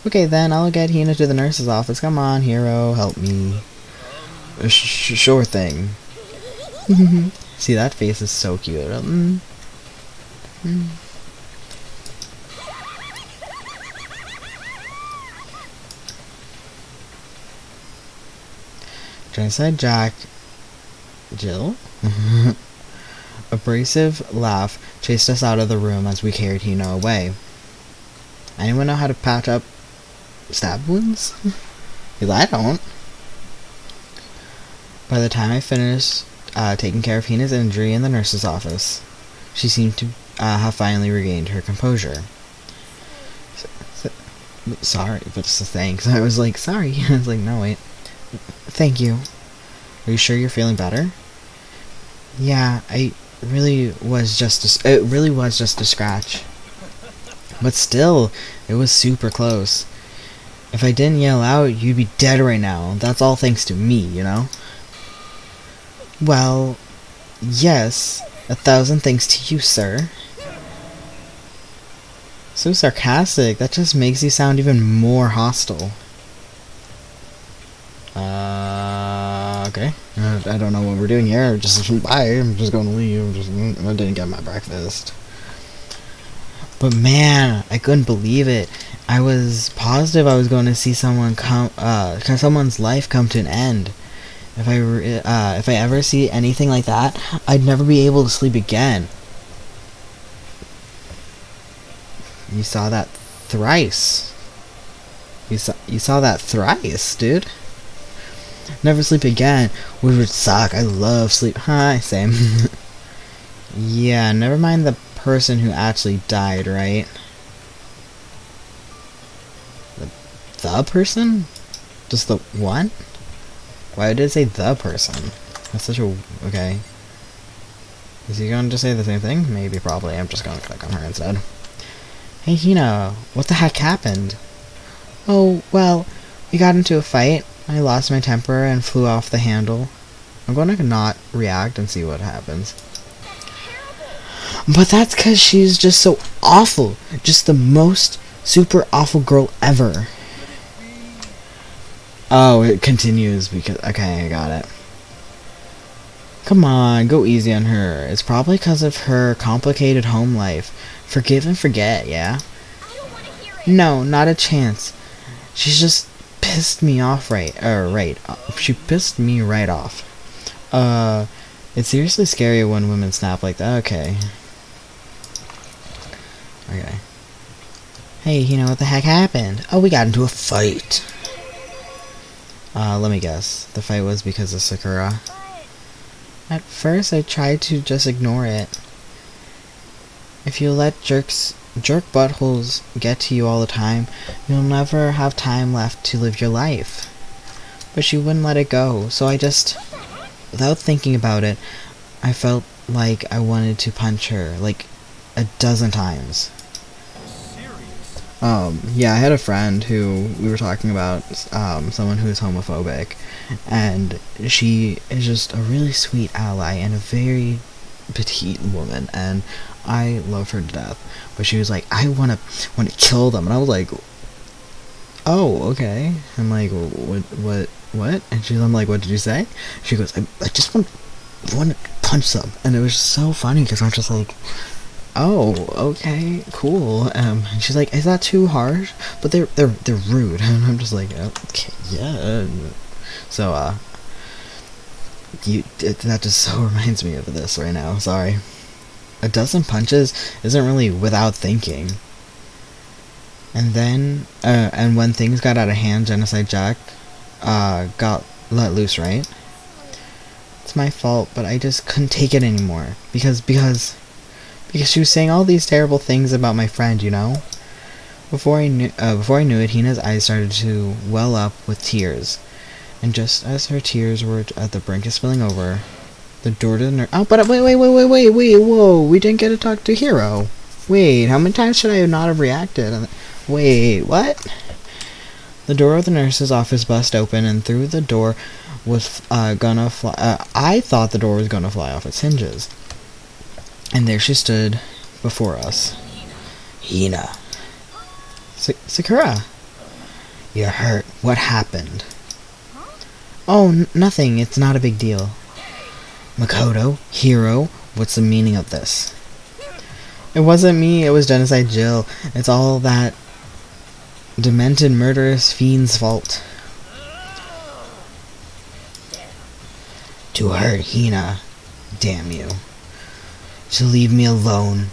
Okay then, I'll get Hina to the nurse's office. Come on, hero, help me. Sure thing. See, that face is so cute. Genocide Jack. Jill? Abrasive laugh chased us out of the room as we carried Hina away. Anyone know how to patch up stab wounds? Because I don't. By the time I finished taking care of Hina's injury in the nurse's office, she seemed to have finally regained her composure. Sorry, but it's a thanks. I was like, sorry. I was like, no, wait. Thank you. Are you sure you're feeling better? Yeah, it really was just a scratch. But still, it was super close. If I didn't yell out, you'd be dead right now. That's all thanks to me, you know? Well, yes. 1,000 thanks to you, sir. So sarcastic. That just makes you sound even more hostile. Okay. I don't know what we're doing here. Just bye. I'm just going to leave. I didn't get my breakfast. But man, I couldn't believe it. I was positive I was going to see someone's life come to an end. If I ever see anything like that, I'd never be able to sleep again. You saw that thrice. You saw that thrice, dude. Never sleep again, which would suck. I love sleep. Hi, same. Yeah, never mind the person who actually died, right? The person? Just the one? Why did it say the person? That's such a... okay. Is he going to say the same thing? Maybe, probably. I'm just going to click on her instead. Hey, Hina, what the heck happened? Oh, well, we got into a fight. I lost my temper and flew off the handle. I'm going to not react and see what happens. But that's because she's just so awful. Just the most super awful girl ever. Oh, it continues because... okay, I got it. Come on, go easy on her. It's probably because of her complicated home life. Forgive and forget, yeah? I don't want to hear it. No, not a chance. She's just pissed me off she pissed me right off. It's seriously scary when women snap like that. Okay. Okay. Hey, you know what the heck happened? Oh, we got into a fight. Let me guess. The fight was because of Sakura. At first, I tried to just ignore it. If you let jerk buttholes get to you all the time, you'll never have time left to live your life. But she wouldn't let it go, so I just, without thinking about it, I felt like I wanted to punch her, like, 12 times. Yeah, I had a friend who we were talking about, someone who is homophobic, and she is just a really sweet ally and a very petite woman, and I love her to death. But she was like, I want to kill them, and I was like, oh, okay. I'm like, what? And I'm like, what did you say? She goes, I just want to punch them, and it was just so funny because I'm just like, oh, okay, cool. And she's like, is that too harsh? But they're rude, and I'm just like, okay, yeah. So that just so reminds me of this right now. Sorry. 12 punches isn't really without thinking. And then, and when things got out of hand, Genocide Jack got let loose, right? It's my fault, but I just couldn't take it anymore because she was saying all these terrible things about my friend, you know? Before I knew it, Hina's eyes started to well up with tears. And just as her tears were at the brink of spilling over, the door to the nurse... oh, but wait, whoa, we didn't get to talk to Hiro. Wait, how many times should I not have reacted? Wait, what? The door of the nurse's office burst open, and through the door was gonna fly... I thought the door was gonna fly off its hinges. And there she stood before us. Hina. Sakura. You're hurt. What happened? Oh, nothing. It's not a big deal. Makoto, Hiro, what's the meaning of this? It wasn't me, it was Genocide Jill. It's all that demented murderous fiend's fault. To hurt Hina. Damn you. To leave me alone.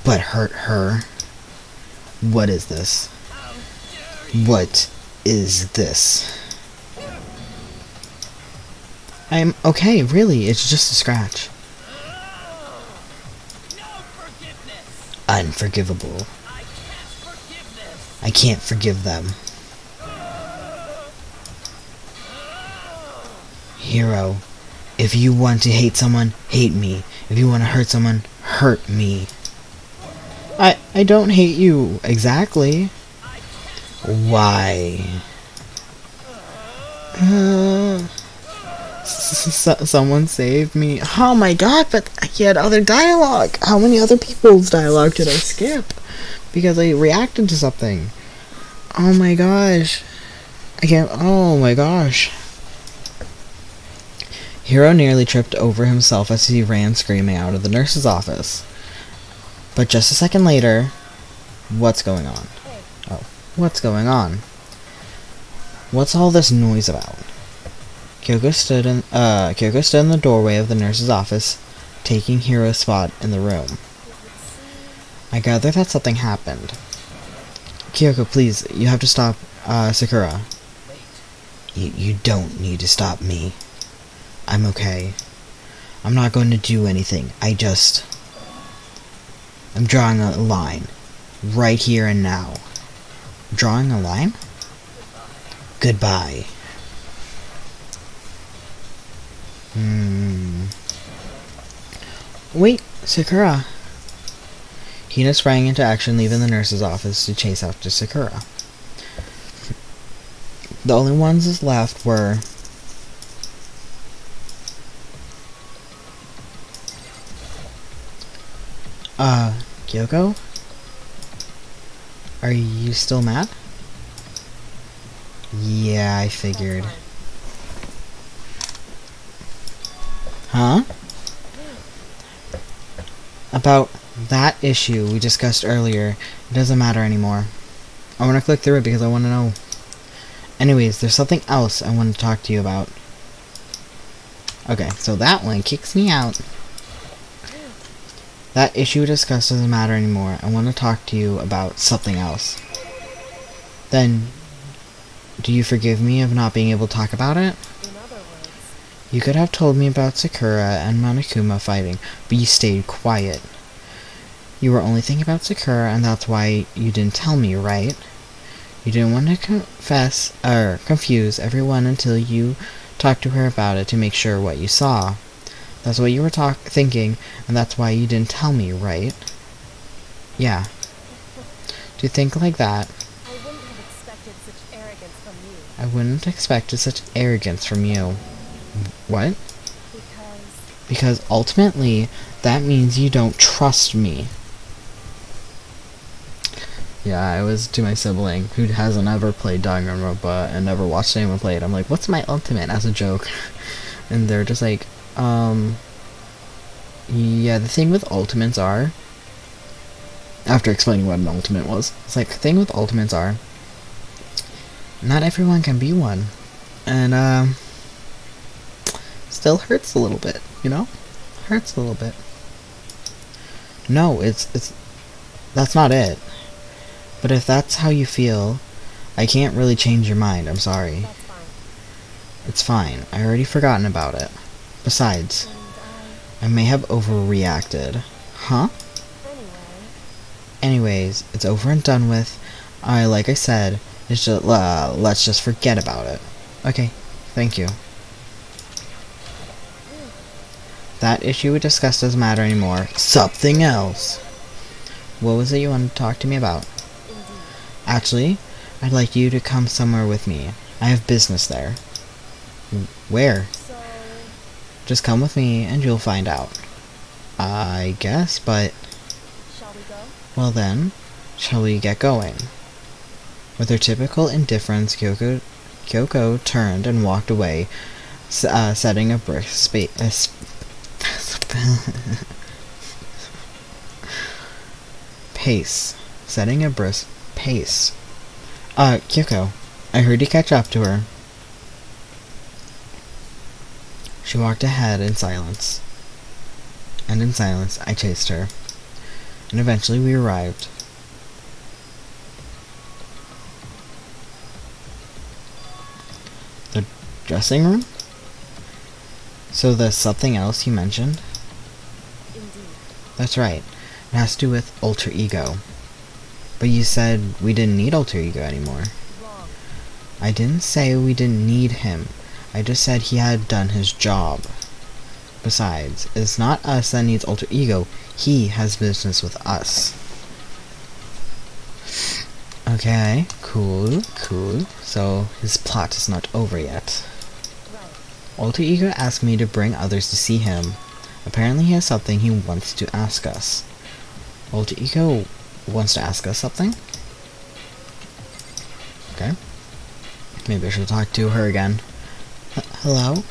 But hurt her. What is this? What is this? I'm okay, really, it's just a scratch. Unforgivable. I can't forgive them. Hero, if you want to hate someone, hate me. If you want to hurt someone, hurt me. I don't hate you exactly. Why? Someone saved me. Oh my god, but he had other dialogue. How many other people's dialogue did I skip? Because I reacted to something. Oh my gosh. I can't. Oh my gosh. Hiro nearly tripped over himself as he ran screaming out of the nurse's office. But just a second later, what's going on? Oh, what's going on? What's all this noise about? Kyoko stood in the doorway of the nurse's office, taking Hiro's spot in the room. I gather that something happened. Kyoko, please, you have to stop, Sakura. You don't need to stop me. I'm okay. I'm not going to do anything. I'm drawing a line. Right here and now. Drawing a line? Goodbye. Wait, Sakura. Hina sprang into action, leaving the nurse's office to chase after Sakura. The only ones left were Kyoko? Are you still mad? Yeah, I figured. Huh? About that issue we discussed earlier, it doesn't matter anymore. I want to click through it because I want to know. Anyways, there's something else I want to talk to you about. Okay, so that one kicks me out. That issue we discussed doesn't matter anymore. I want to talk to you about something else. Then, do you forgive me of not being able to talk about it? You could have told me about Sakura and Monokuma fighting, but you stayed quiet. You were only thinking about Sakura, and that's why you didn't tell me, right? You didn't want to confuse everyone until you talked to her about it to make sure what you saw. That's what you were thinking, and that's why you didn't tell me, right? Yeah. Do you think like that? I wouldn't have expected such arrogance from you. I wouldn't have expected such arrogance from you. What? Because ultimately, that means you don't trust me. Yeah, I was to my sibling, who hasn't ever played Danganronpa and never watched anyone play it. I'm like, what's my ultimate? As a joke. And they're just like, yeah, the thing with ultimates are, after explaining what an ultimate was, it's like, the thing with ultimates are, not everyone can be one. And, still hurts a little bit, you know? Hurts a little bit. No, that's not it. But if that's how you feel, I can't really change your mind, I'm sorry. That's fine. It's fine, I already forgotten about it. Besides, I may have overreacted. Huh? Anyways, it's over and done with. Like I said, it's just, let's just forget about it. Okay, thank you. That issue we discussed doesn't matter anymore. Something else. What was it you wanted to talk to me about? Actually, I'd like you to come somewhere with me. I have business there. Where? So, Just come with me and you'll find out. I guess, but... shall we go? Well then, shall we get going? With her typical indifference, Kyoko turned and walked away, setting a brisk pace. Setting a brisk pace. Kyoko, I heard you catch up to her. She walked ahead in silence. And in silence, I chased her. And eventually we arrived. The dressing room? So there's something else you mentioned? Indeed. That's right. It has to do with alter ego. But you said we didn't need alter ego anymore. Wrong. I didn't say we didn't need him. I just said he had done his job. Besides, it's not us that needs alter ego. He has business with us. Okay, cool. So his plot is not over yet. Right. Alter ego asked me to bring others to see him. Apparently he has something he wants to ask us. Alter ego wants to ask us something? Okay. Maybe I should talk to her again. Hello?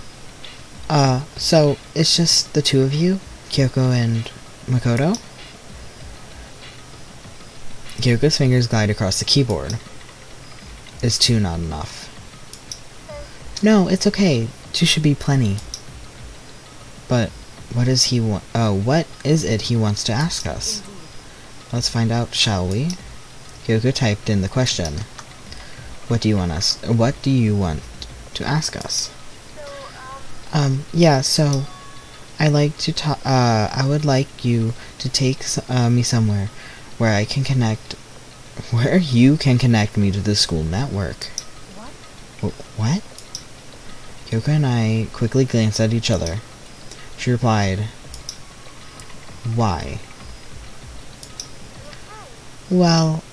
So it's just the two of you? Kyoko and Makoto? Kyoko's fingers glide across the keyboard. Is two not enough? No, it's okay. Two should be plenty. But what is he what is it he wants to ask us? Indeed. Let's find out, shall we? Kyoko typed in the question. What do you want to ask us? Yeah, so I would like you to take me somewhere where I can connect, where you can connect me to the school network. What? What? Kyoko and I quickly glanced at each other. She replied, why? Well,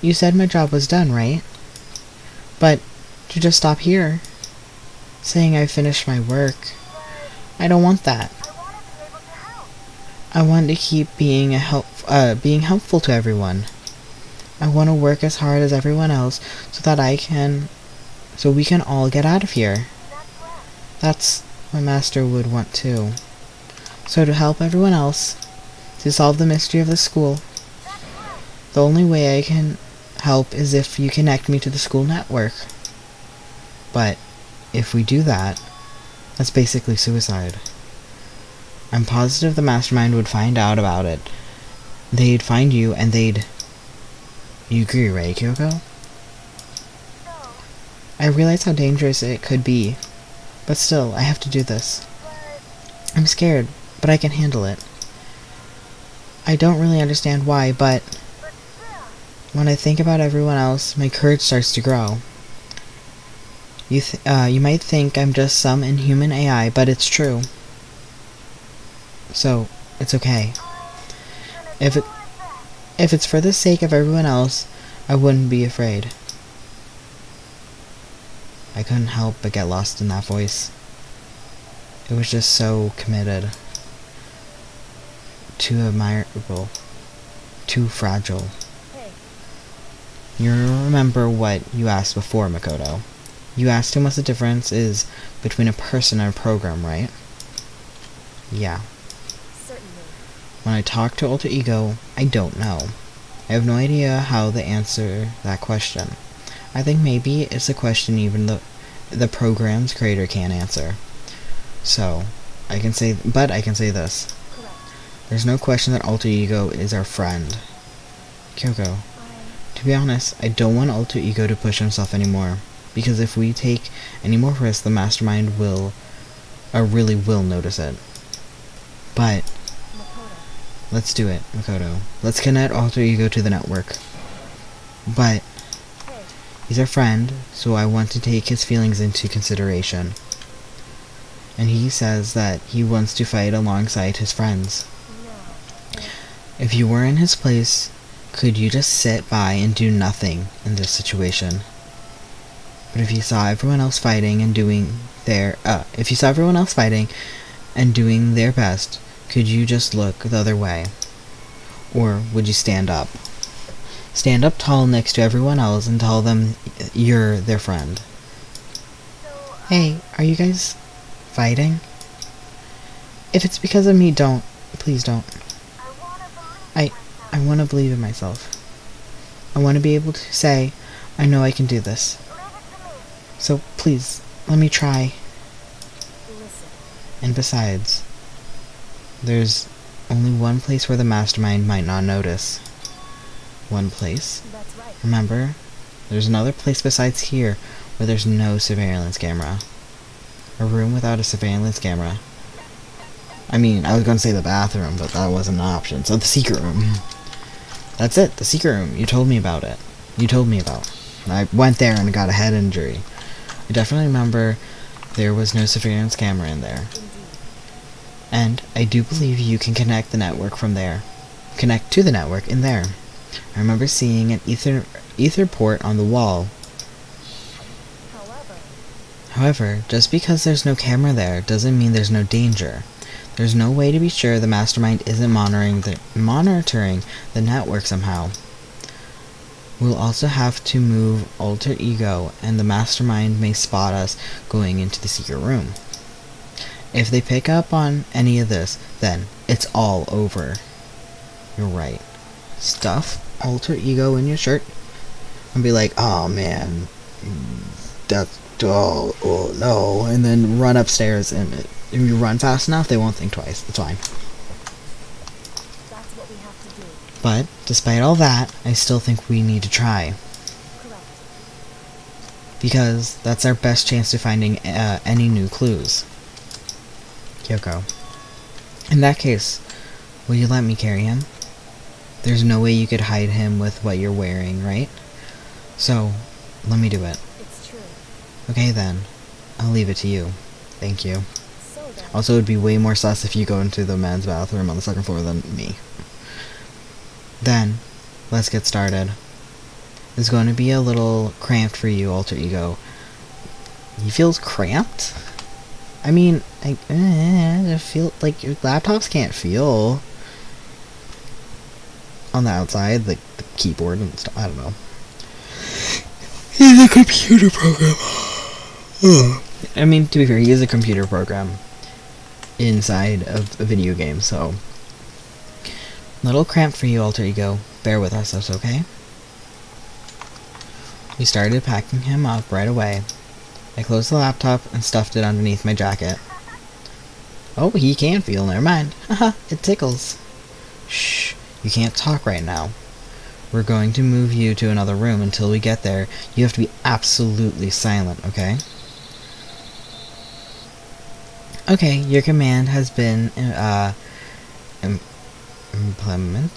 you said my job was done, right? But to just stop here, saying I finished my work, I don't want that. I want to keep being helpful to everyone. I want to work as hard as everyone else so we can all get out of here. That's what Master would want too. So to help everyone else, to solve the mystery of the school, the only way I can help is if you connect me to the school network. But if we do that, that's basically suicide. I'm positive the mastermind would find out about it. They'd find you and they'd... You agree, right, Kyoko? I realize how dangerous it could be, but still, I have to do this. I'm scared, but I can handle it. I don't really understand why, but when I think about everyone else, my courage starts to grow. You might think I'm just some inhuman AI, but it's true. So, it's okay. If it's for the sake of everyone else, I wouldn't be afraid. I couldn't help but get lost in that voice. It was just so committed. Too admirable. Too fragile. Hey. You remember what you asked before, Makoto. You asked him what the difference is between a person and a program, right? Yeah. Certainly. When I talk to Alter Ego, I don't know. I have no idea how to answer that question. I think maybe it's a question even the program's creator can't answer. So, I can say this. Correct. There's no question that Alter Ego is our friend. Kyoko, to be honest, I don't want Alter Ego to push himself anymore. Because if we take any more risks, the mastermind really will notice it. But, Makoto. let's do it, Makoto. Let's connect Alter Ego to the network. But, Hey. he's our friend, so I want to take his feelings into consideration. And he says that he wants to fight alongside his friends. No. If you were in his place, could you just sit by and do nothing in this situation? But if you saw everyone else fighting and doing their best, could you just look the other way? Or would you stand up? Stand up tall next to everyone else and tell them you're their friend. Hey, are you guys fighting? If it's because of me, please don't. I want to believe in myself. I want to be able to say, I know I can do this. So please, let me try. Listen. And besides, there's only one place where the mastermind might not notice. One place. That's right. Remember, there's another place besides here where there's no surveillance camera. A room without a surveillance camera. I mean, I was going to say the bathroom, but that wasn't an option. So the secret room. That's it, the secret room. You told me about it. You told me about. I went there and got a head injury. I definitely remember there was no surveillance camera in there. Indeed. And I do believe you can connect the network from there. Connect to the network in there. I remember seeing an ether port on the wall. However, just because there's no camera there doesn't mean there's no danger. There's no way to be sure the mastermind isn't monitoring the network somehow. We'll also have to move alter ego, and the mastermind may spot us going into the secret room. If they pick up on any of this, then it's all over. You're right. Stuff alter ego in your shirt and be like, oh man, that's oh no, and then run upstairs, and if you run fast enough, they won't think twice. It's fine. That's what we have to do. But despite all that, I still think we need to try. Correct. Because that's our best chance to finding any new clues. Kyoko. In that case, will you let me carry him? There's no way you could hide him with what you're wearing, right? So, let me do it. It's true. Okay then, I'll leave it to you. Thank you. So then. Also, it would be way more sus if you go into the men's bathroom on the second floor than me. Then, let's get started. It's going to be a little cramped for you, alter ego. He feels cramped? I mean, I feel like your laptops can't feel on the outside, like the keyboard and stuff. I don't know. He's a computer program. I mean, to be fair, he is a computer program inside of a video game, so little cramped for you, alter ego. Bear with us, that's okay. We started packing him up right away. I closed the laptop and stuffed it underneath my jacket. Oh, he can feel, never mind. Haha, it tickles. Shh, you can't talk right now. We're going to move you to another room. Until we get there, you have to be absolutely silent, okay? Okay, your command has been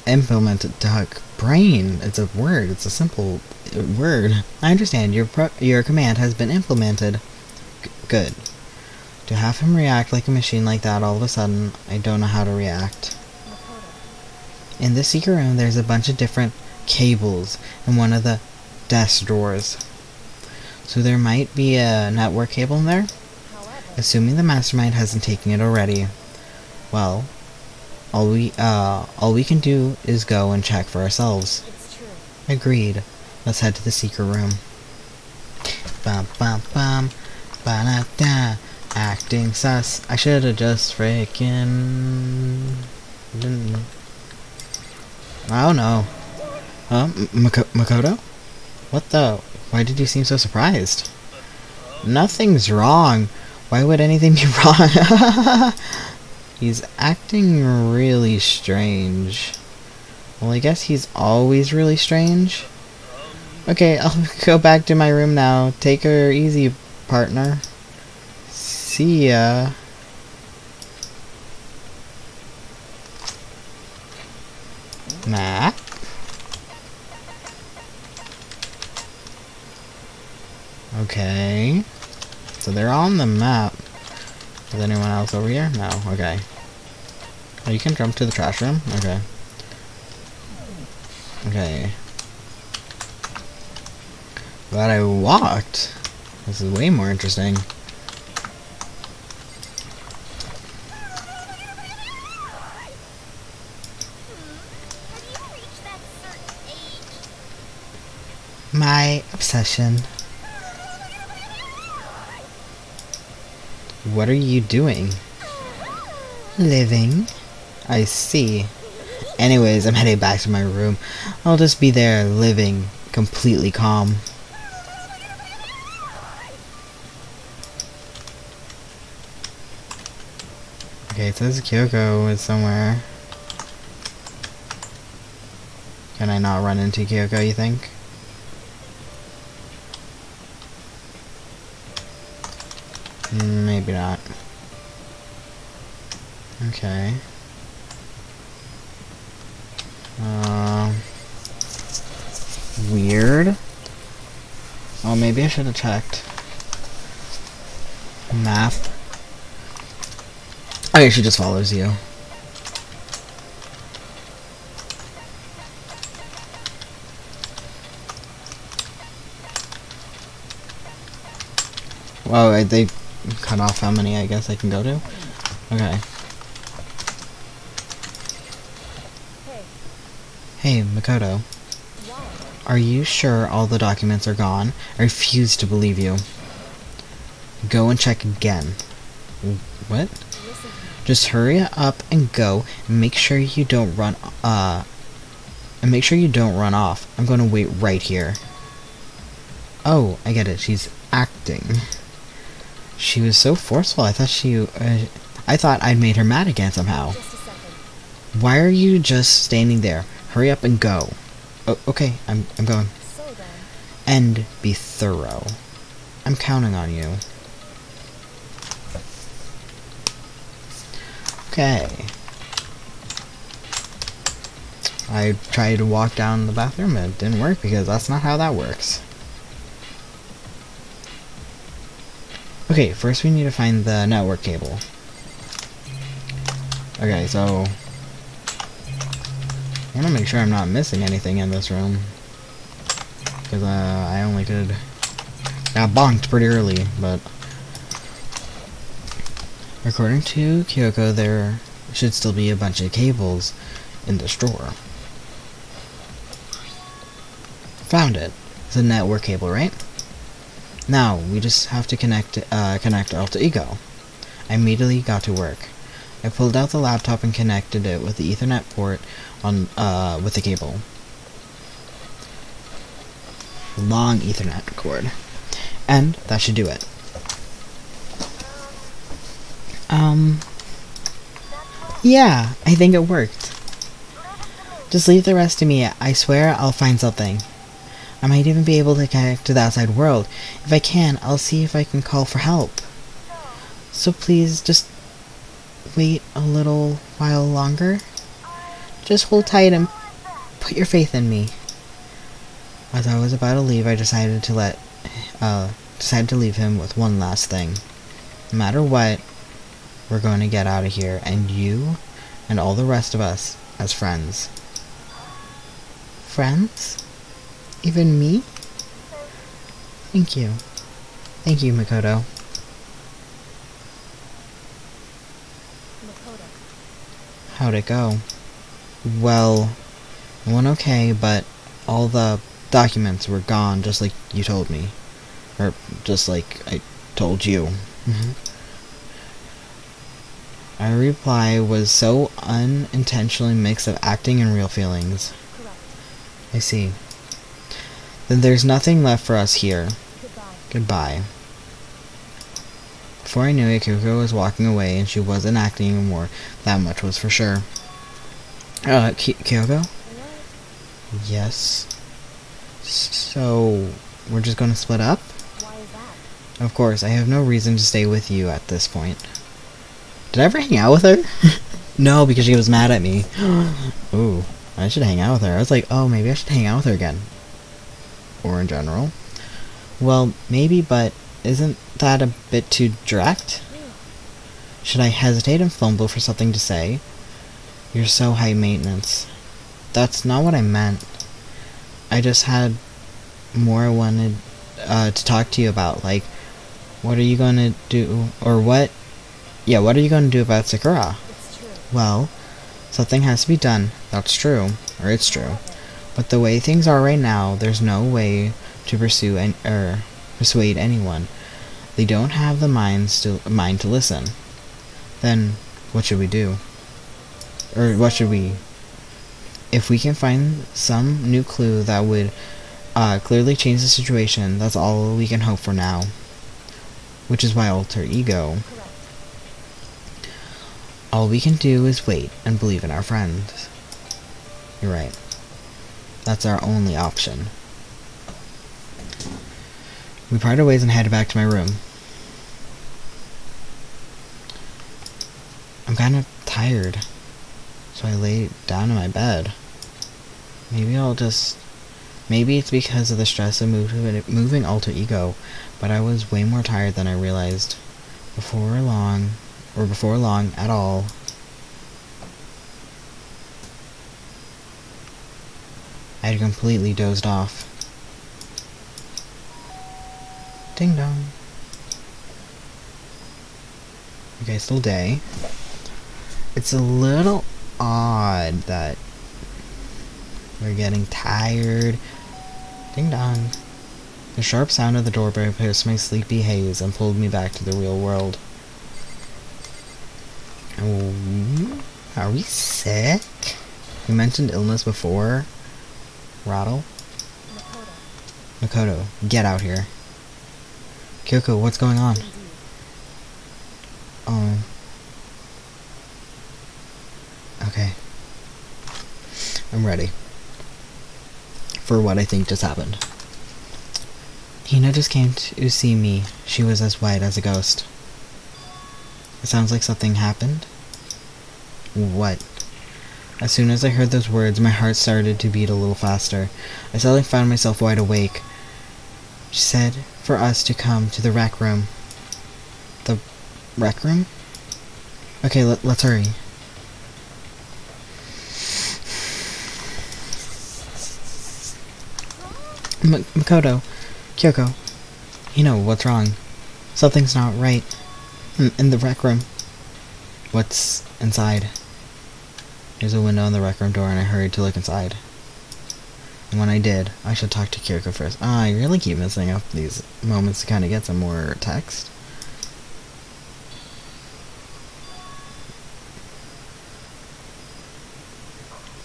implemented. Duck. Brain. It's a word. It's a simple word. I understand. Your command has been implemented. Good. To have him react like a machine like that all of a sudden, I don't know how to react. In this secret room, there's a bunch of different cables in one of the desk drawers. So there might be a network cable in there? Assuming the mastermind hasn't taken it already. Well, all we can do is go and check for ourselves. It's true. Agreed. Let's head to the secret room. Bum bum bum. Ba-da-da. Acting sus. I should have just freaking didn't. I don't know. Huh? Makoto? What the? Why did you seem so surprised? Nothing's wrong. Why would anything be wrong? He's acting really strange. Well, I guess he's always really strange. Okay, I'll go back to my room now. Take her easy, partner. See ya. Map? Okay. So they're on the map. Is anyone else over here? No. Okay. Oh, you can jump to the trash room? Okay. Okay. Glad I walked. This is way more interesting. My obsession. What are you doing? Living. I see. Anyways, I'm heading back to my room. I'll just be there living completely calm. Okay, it says Kyoko is somewhere. Can I not run into Kyoko, you think? Maybe not. Okay. Weird. Oh, maybe I should have checked. Map. Oh, she just follows you. Oh, they cut off how many I guess I can go to? Okay. Hey, Makoto. Are you sure all the documents are gone? I refuse to believe you. Go and check again. What? Just hurry up and go, and make sure you don't run off. I'm gonna wait right here. Oh, I get it. She's acting. She was so forceful. I thought I'd made her mad again somehow. Why are you just standing there? Hurry up and go. Oh, okay, I'm going. And be thorough. I'm counting on you. Okay. I tried to walk down the bathroom and it didn't work because that's not how that works. Okay, first we need to find the network cable. Okay, so I want to make sure I'm not missing anything in this room. Because I only got bonked pretty early, but according to Kyoko, there should still be a bunch of cables in this drawer. Found it. It's a network cable, right? Now, we just have to connect Alter Ego. I immediately got to work. I pulled out the laptop and connected it with the Ethernet port on with the cable. Long Ethernet cord. And that should do it. Yeah, I think it worked. Just leave the rest to me. I swear I'll find something. I might even be able to connect to the outside world. If I can, I'll see if I can call for help. So please, just wait a little while longer. Just hold tight and put your faith in me. As I was about to leave, I decided to leave him with one last thing. No matter what, we're going to get out of here, and you and all the rest of us as friends. Friends? Even me? Thank you. Thank you, Makoto. How'd it go? Well, it went okay, but all the documents were gone just like you told me. Or just like I told you. Our reply was so unintentionally mixed of acting and real feelings. I see. Then there's nothing left for us here. Goodbye. Before I knew it, Kyoko was walking away and she wasn't acting anymore. That much was for sure. Kyoko? Yes. So, we're just gonna split up? Why is that? Of course, I have no reason to stay with you at this point. Did I ever hang out with her? No, because she was mad at me. Ooh, I should hang out with her. I was like, oh, maybe I should hang out with her again. Or in general. Well, maybe, but isn't that a bit too direct? Should I hesitate and fumble for something to say? You're so high maintenance. That's not what I meant. I just had more I wanted to talk to you about. Like, what are you gonna do? Or what? Yeah, what are you gonna do about Sakura? It's true. Well, something has to be done. That's true. Or it's true. But the way things are right now, there's no way to persuade anyone. They don't have the mind to listen. Then, what should we do? Or what should we if we can find some new clue that would clearly change the situation, that's all we can hope for now. Which is why alter ego. All we can do is wait and believe in our friends. You're right. That's our only option. We parted ways and headed back to my room. I'm kind of tired, so I lay down in my bed. Maybe it's because of the stress of moving alter ego, but I was way more tired than I realized before long at all. I had completely dozed off. Ding dong. Okay, still day. It's a little odd that we're getting tired. Ding dong. The sharp sound of the doorbell pierced my sleepy haze and pulled me back to the real world. Oh, are we sick? We mentioned illness before. Rattle? Makoto, get out here. Kyoko, what's going on? Oh. Okay. I'm ready for what I think just happened. Hina just came to see me. She was as white as a ghost. It sounds like something happened. What? As soon as I heard those words, my heart started to beat a little faster. I suddenly found myself wide awake. She said for us to come to the rec room. The rec room? Okay, let's hurry. Makoto, Kyoko, you know what's wrong. Something's not right. In the rec room. What's inside? There's a window on the rec room door and I hurried to look inside. And when I did, I should talk to Kyoko first. I really keep missing up these moments to kind of get some more text.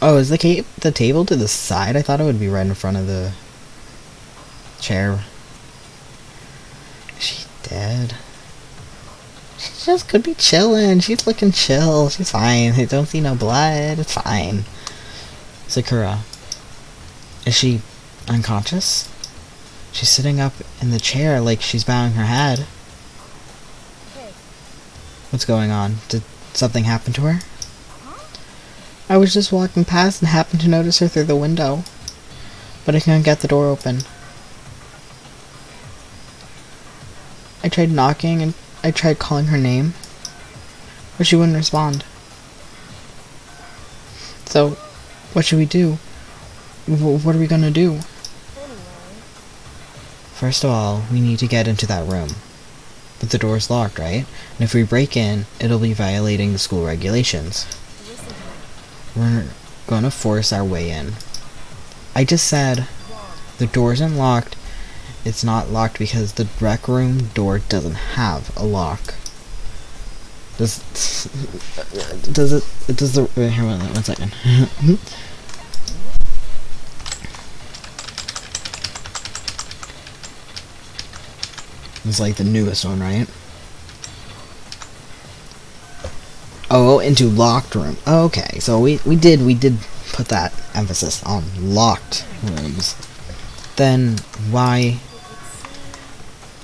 Oh, is the table to the side? I thought it would be right in front of the chair. Is she dead? She just could be chilling. She's looking chill. She's fine. I don't see no blood. It's fine. Sakura. Is she unconscious? She's sitting up in the chair like she's bowing her head. Hey. What's going on? Did something happen to her? I was just walking past and happened to notice her through the window. But I couldn't get the door open. I tried knocking and I tried calling her name, but she wouldn't respond. So, what should we do? What are we gonna do? First of all, we need to get into that room. But the door's locked, right? And if we break in, it'll be violating the school regulations. We're gonna force our way in. I just said the door isn't locked. It's not locked because the rec room door doesn't have a lock. Does the wait, here, one second. It's like the newest one, right? Oh, into locked room. Okay, so we did put that emphasis on locked rooms. Then why?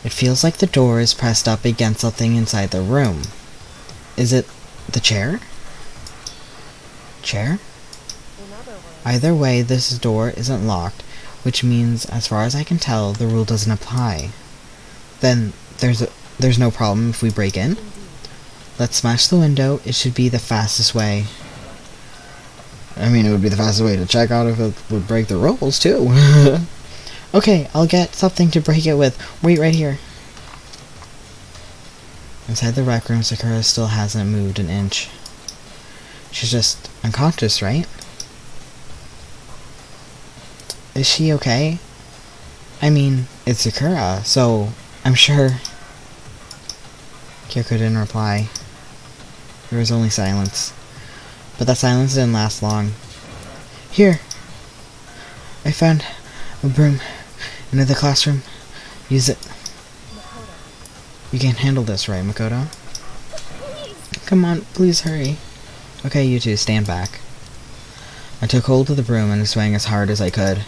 It feels like the door is pressed up against something inside the room. Is it the chair? Chair? Either way, this door isn't locked, which means, as far as I can tell, the rule doesn't apply. Then there's no problem if we break in? Let's smash the window. It should be the fastest way. I mean, it would be the fastest way to check out if it would break the rules, too. Okay, I'll get something to break it with. Wait right here. Inside the rec room, Sakura still hasn't moved an inch. She's just unconscious, right? Is she okay? I mean, it's Sakura, so I'm sure. Kyoko didn't reply. There was only silence. But that silence didn't last long. Here. I found a broom in the classroom. Use it. You can't handle this, right, Makoto? Come on, please hurry. Okay, you two, stand back. I took hold of the broom and swung as hard as I could.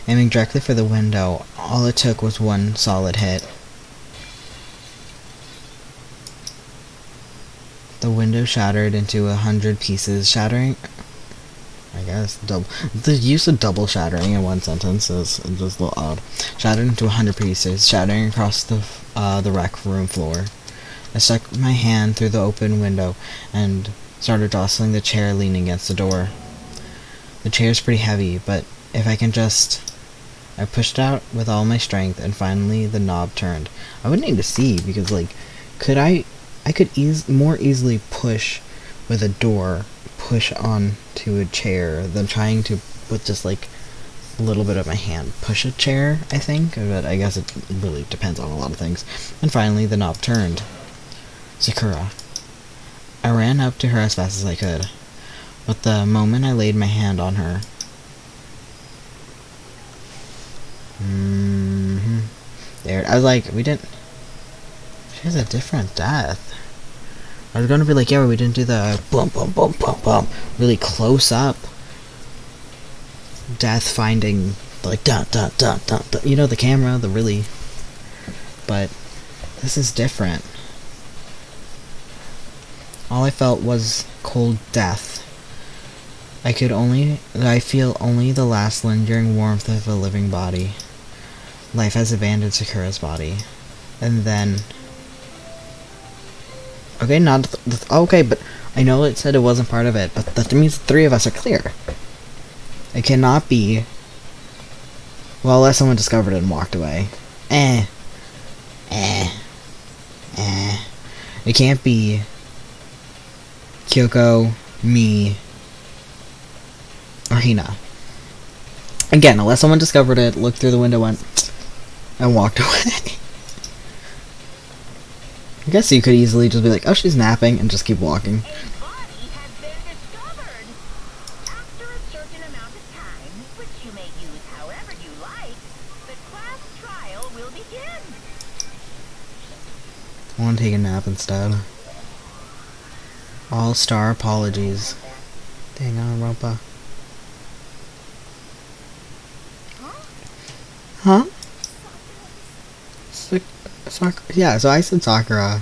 Aiming directly for the window, all it took was one solid hit. The window shattered into 100 pieces, shattering... I guess, the use of double shattering in one sentence is just a little odd. Shattered into 100 pieces, shattering across the rec room floor. I stuck my hand through the open window and started jostling the chair leaning against the door. The chair's pretty heavy, but if I can just... I pushed out with all my strength, and finally the knob turned. I would need to see, because, like, I could more easily push with a door, push onto a chair, than trying to, with just, like, a little bit of my hand, push a chair, I think, but I guess it really depends on a lot of things. And finally the knob turned. Sakura. I ran up to her as fast as I could, but the moment I laid my hand on her, there, I was like, we didn't... She has a different death. I was gonna be like, yeah, we didn't do the boom, boom, boom, boom, boom, really close up death finding, like, dun, dun, dun, dun, dun, you know, the camera, the really... But this is different. All I felt was cold death. I feel only the last lingering warmth of a living body. Life has abandoned Sakura's body. And then... Okay, okay, but I know it said it wasn't part of it, but that means the three of us are clear. It cannot be... Well, unless someone discovered it and walked away. It can't be... Kyoko, me, or Hina. Again, unless someone discovered it, looked through the window, and walked away. I guess you could easily just be like, oh, she's napping, and just keep walking. A body has been discovered. After a certain amount of time, which you may use however you like, the class trial will begin. I want to take a nap instead. All-star apologies. Danganronpa. Huh? Yeah, so I said Sakura.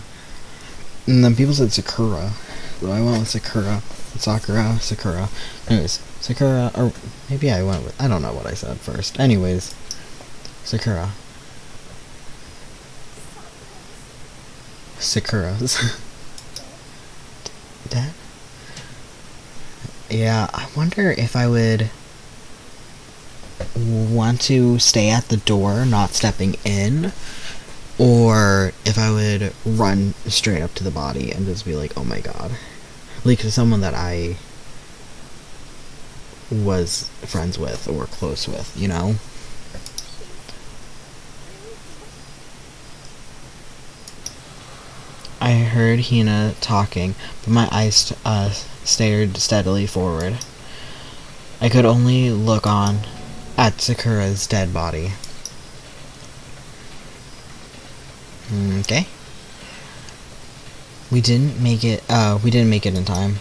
And then people said Sakura. So I went with Sakura. Sakura. Anyways, Sakura, or maybe I went with... I don't know what I said first. Anyways, Sakura. Sakuras. Dad? Yeah, I wonder if I would want to stay at the door, not stepping in, or if I would run straight up to the body and just be like, oh my god. Like, someone that I was friends with or close with, you know? I heard Hina talking, but my eyes stared steadily forward. I could only look on at Sakura's dead body. Okay. We didn't make it in time.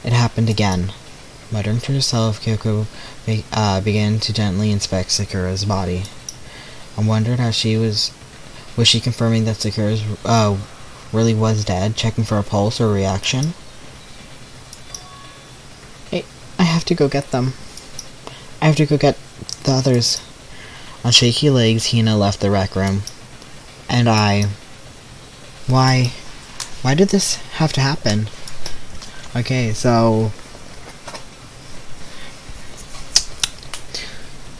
It happened again. Muttering to herself, Kyoko began to gently inspect Sakura's body. I wondered how she was she confirming that Sakura's really was dead, checking for a pulse or reaction? Hey, I have to go get them. I have to go get the others. On shaky legs, Hina left the rec room. And why did this have to happen? Okay, so...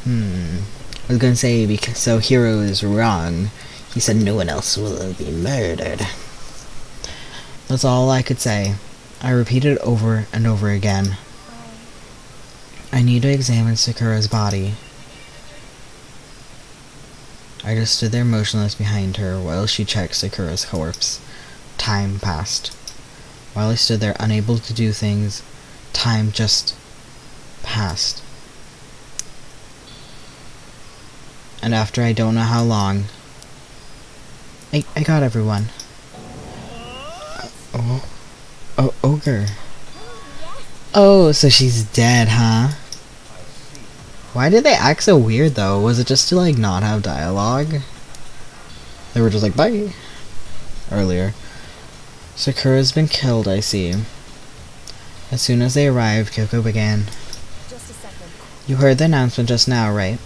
I was gonna say, because so Hiro is wrong. He said no one else will be murdered. That's all I could say. I repeated over and over again. I need to examine Sakura's body. I just stood there motionless behind her while she checked Sakura's corpse. Time passed. While I stood there unable to do things, time just passed. And after I don't know how long, I got everyone. Oh, ogre. Oh, so she's dead, huh? Why did they act so weird though? Was it just to like not have dialogue? They were just like, bye. Earlier. Sakura's been killed, I see. As soon as they arrived, Kyoko began. Just a second. You heard the announcement just now, right?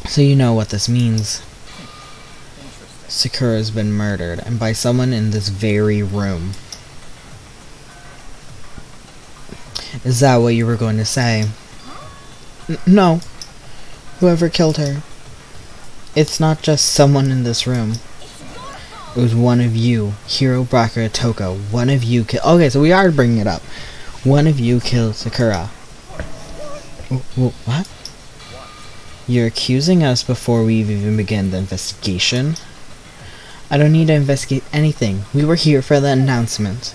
So you know what this means. Sakura's been murdered, and by someone in this very room. Is that what you were going to say? No. Whoever killed her. It's not just someone in this room. It was one of you, Hiro, Braka, Toko. One of you killed. Okay, so we are bringing it up. One of you killed Sakura. What? You're accusing us before we even begin the investigation? I don't need to investigate anything. We were here for the announcement.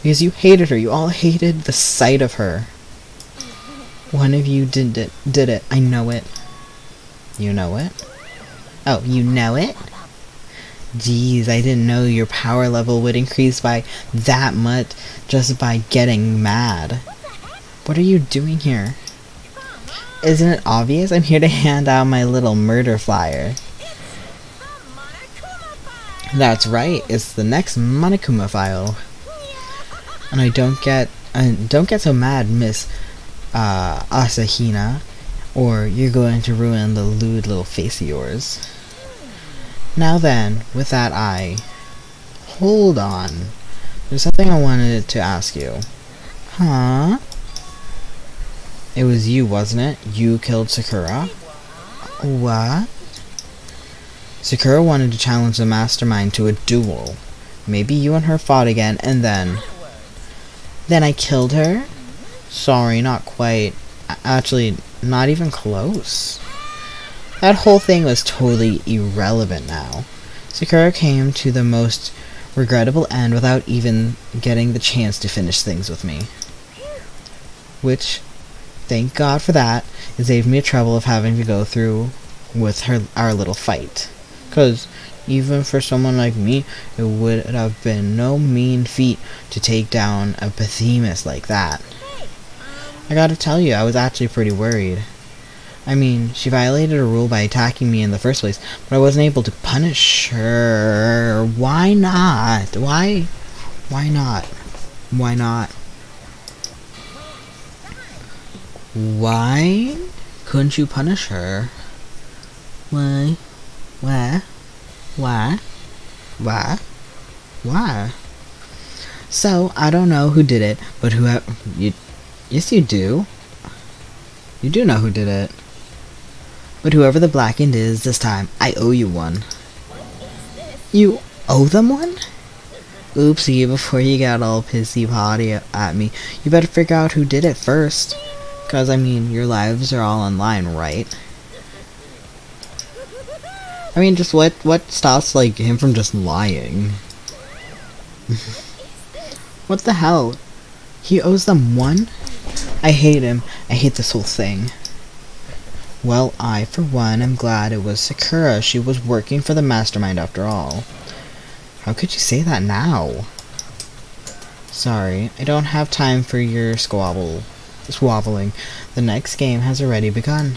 Because you hated her. You all hated the sight of her. One of you did it. I know it. You know it? Oh, you know it? Jeez, I didn't know your power level would increase by that much just by getting mad. What are you doing here? Isn't it obvious? I'm here to hand out my little murder flyer. That's right, it's the next Monokuma file. And don't get so mad, Miss Asahina, or you're going to ruin the lewd little face of yours. Now then, with that hold on. There's something I wanted to ask you. Huh? It was you, wasn't it? You killed Sakura? What? Sakura wanted to challenge the mastermind to a duel. Maybe you and her fought again, and then I killed her? Sorry, not quite. Actually, not even close. That whole thing was totally irrelevant now. Sakura came to the most regrettable end without even getting the chance to finish things with me. Which, thank God for that, it saved me the trouble of having to go through with our little fight. Because even for someone like me, it would have been no mean feat to take down a behemoth like that. I gotta tell you, I was actually pretty worried. I mean, she violated a rule by attacking me in the first place, but I wasn't able to punish her. Why not? Why not? Why not? Why couldn't you punish her? Why? So, I don't know who did it, but yes you do. You do know who did it. But whoever the blackened is this time, I owe you one. You owe them one? Oopsie, before you got all pissy potty at me, you better figure out who did it first. Cause I mean, your lives are all online, right? I mean, just what stops like him from just lying? What the hell? He owes them one? I hate him. I hate this whole thing. Well, I, for one, am glad it was Sakura. She was working for the mastermind after all. How could you say that now? Sorry, I don't have time for your squabbling. The next game has already begun.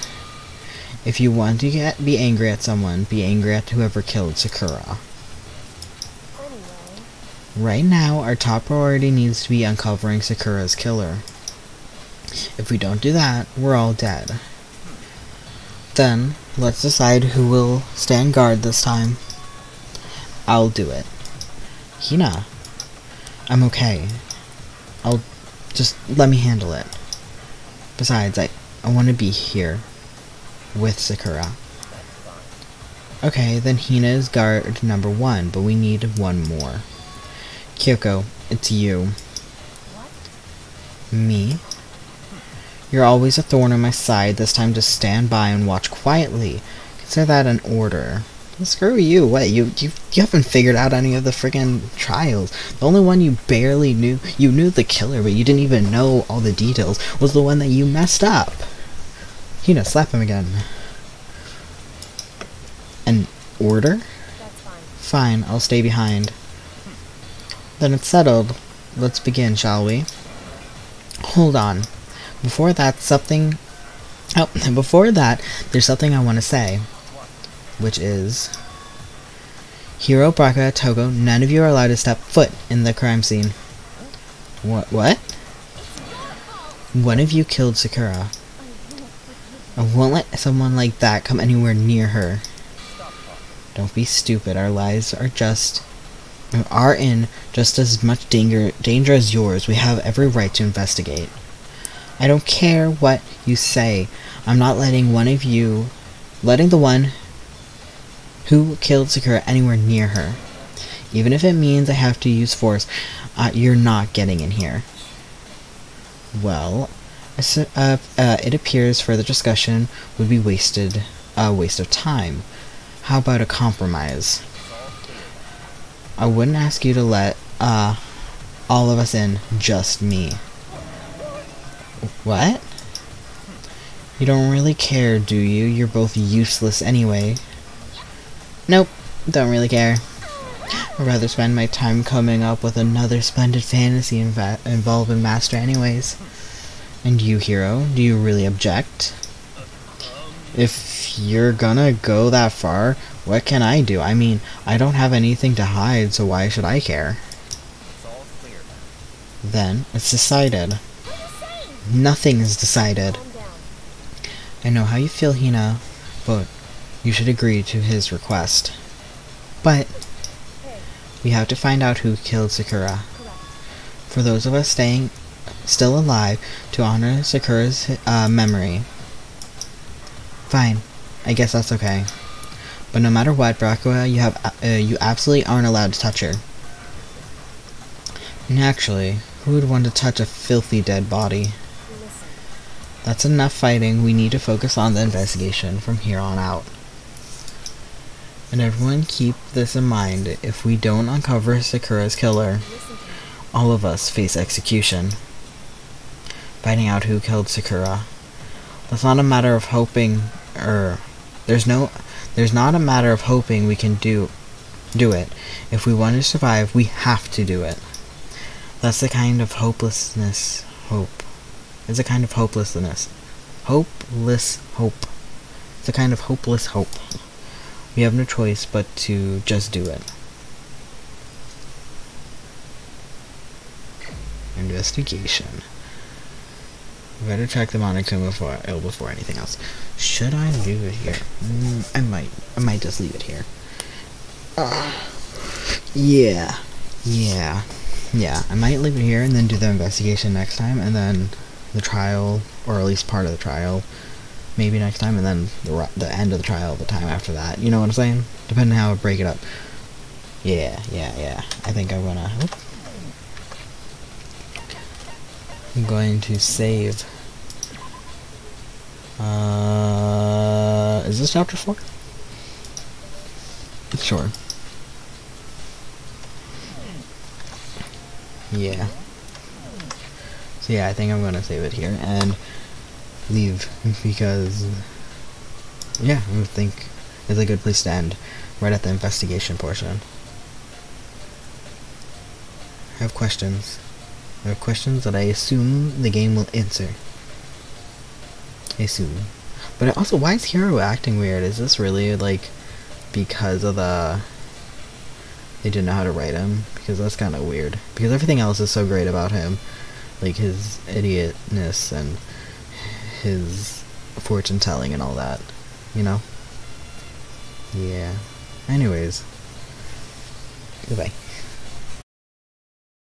If you want to be angry at someone, be angry at whoever killed Sakura. Right now, our top priority needs to be uncovering Sakura's killer. If we don't do that, we're all dead. Then, let's decide who will stand guard this time. I'll do it. Hina. I'm okay. Just let me handle it. Besides, I want to be here with Sakura. Okay, then Hina is guard number 1, but we need one more. Kyoko, it's you. Me? You're always a thorn on my side. This time just stand by and watch quietly. Consider that an order. Screw you. What? You haven't figured out any of the friggin' trials. The only one you barely knew, you knew the killer, but you didn't even know all the details, was the one that you messed up. Hina, slap him again. An order? That's fine. Fine, I'll stay behind. Then it's settled. Let's begin, shall we? Hold on. Before that, there's something I want to say. Which is... Hiro, Braca, Togo, none of you are allowed to step foot in the crime scene. What? One of you killed Sakura. I won't let someone like that come anywhere near her. Don't be stupid. Our lives are in just as much danger as yours. We have every right to investigate. I don't care what you say. I'm not letting the one who killed Sakura anywhere near her. Even if it means I have to use force, you're not getting in here. Well, it appears further discussion would be a waste of time. How about a compromise? I wouldn't ask you to let all of us in, just me. What? You don't really care, do you? You're both useless anyway. Nope, don't really care. I'd rather spend my time coming up with another splendid fantasy involving Master anyways. And you, Hiro, do you really object? If you're gonna go that far, what can I do? I mean, I don't have anything to hide, so why should I care? It's all clear now. Then, it's decided. Nothing is decided. Calm down. I know how you feel, Hina, but you should agree to his request. But Hey, we have to find out who killed Sakura. correct. For those of us still alive, to honor Sakura's memory. Fine, I guess that's okay. But no matter what, Braca, you absolutely aren't allowed to touch her. Naturally, who would want to touch a filthy dead body? Listen. That's enough fighting. We need to focus on the investigation from here on out. And everyone keep this in mind. If we don't uncover Sakura's killer, Listen to me. all of us face execution. Finding out who killed Sakura. That's not a matter of hoping, there's not a matter of hoping we can do it. If we want to survive, we have to do it. That's the kind of hopelessness. It's a kind of hopelessness. Hopeless hope. It's a kind of hopeless hope. We have no choice but to just do it. Investigation. We better check the monitor before anything else. Should I leave it here? I might just leave it here. Yeah. I might leave it here and then do the investigation next time, and then the trial, or at least part of the trial, maybe next time, and then the end of the trial the time after that. You know what I'm saying? Depending on how I break it up. Yeah. I think I'm going to save. Is this chapter 4? Sure. Yeah. So yeah, I think I'm gonna save it here and leave, because yeah, I think it's a good place to end, right at the investigation portion. I have questions. There are questions that I assume the game will answer. I assume. But also, why is Hiro acting weird? Is this really, like, because of they didn't know how to write him? Because that's kind of weird. Because everything else is so great about him. Like, his idiotness and his fortune telling and all that. You know? Yeah. Anyways. Goodbye.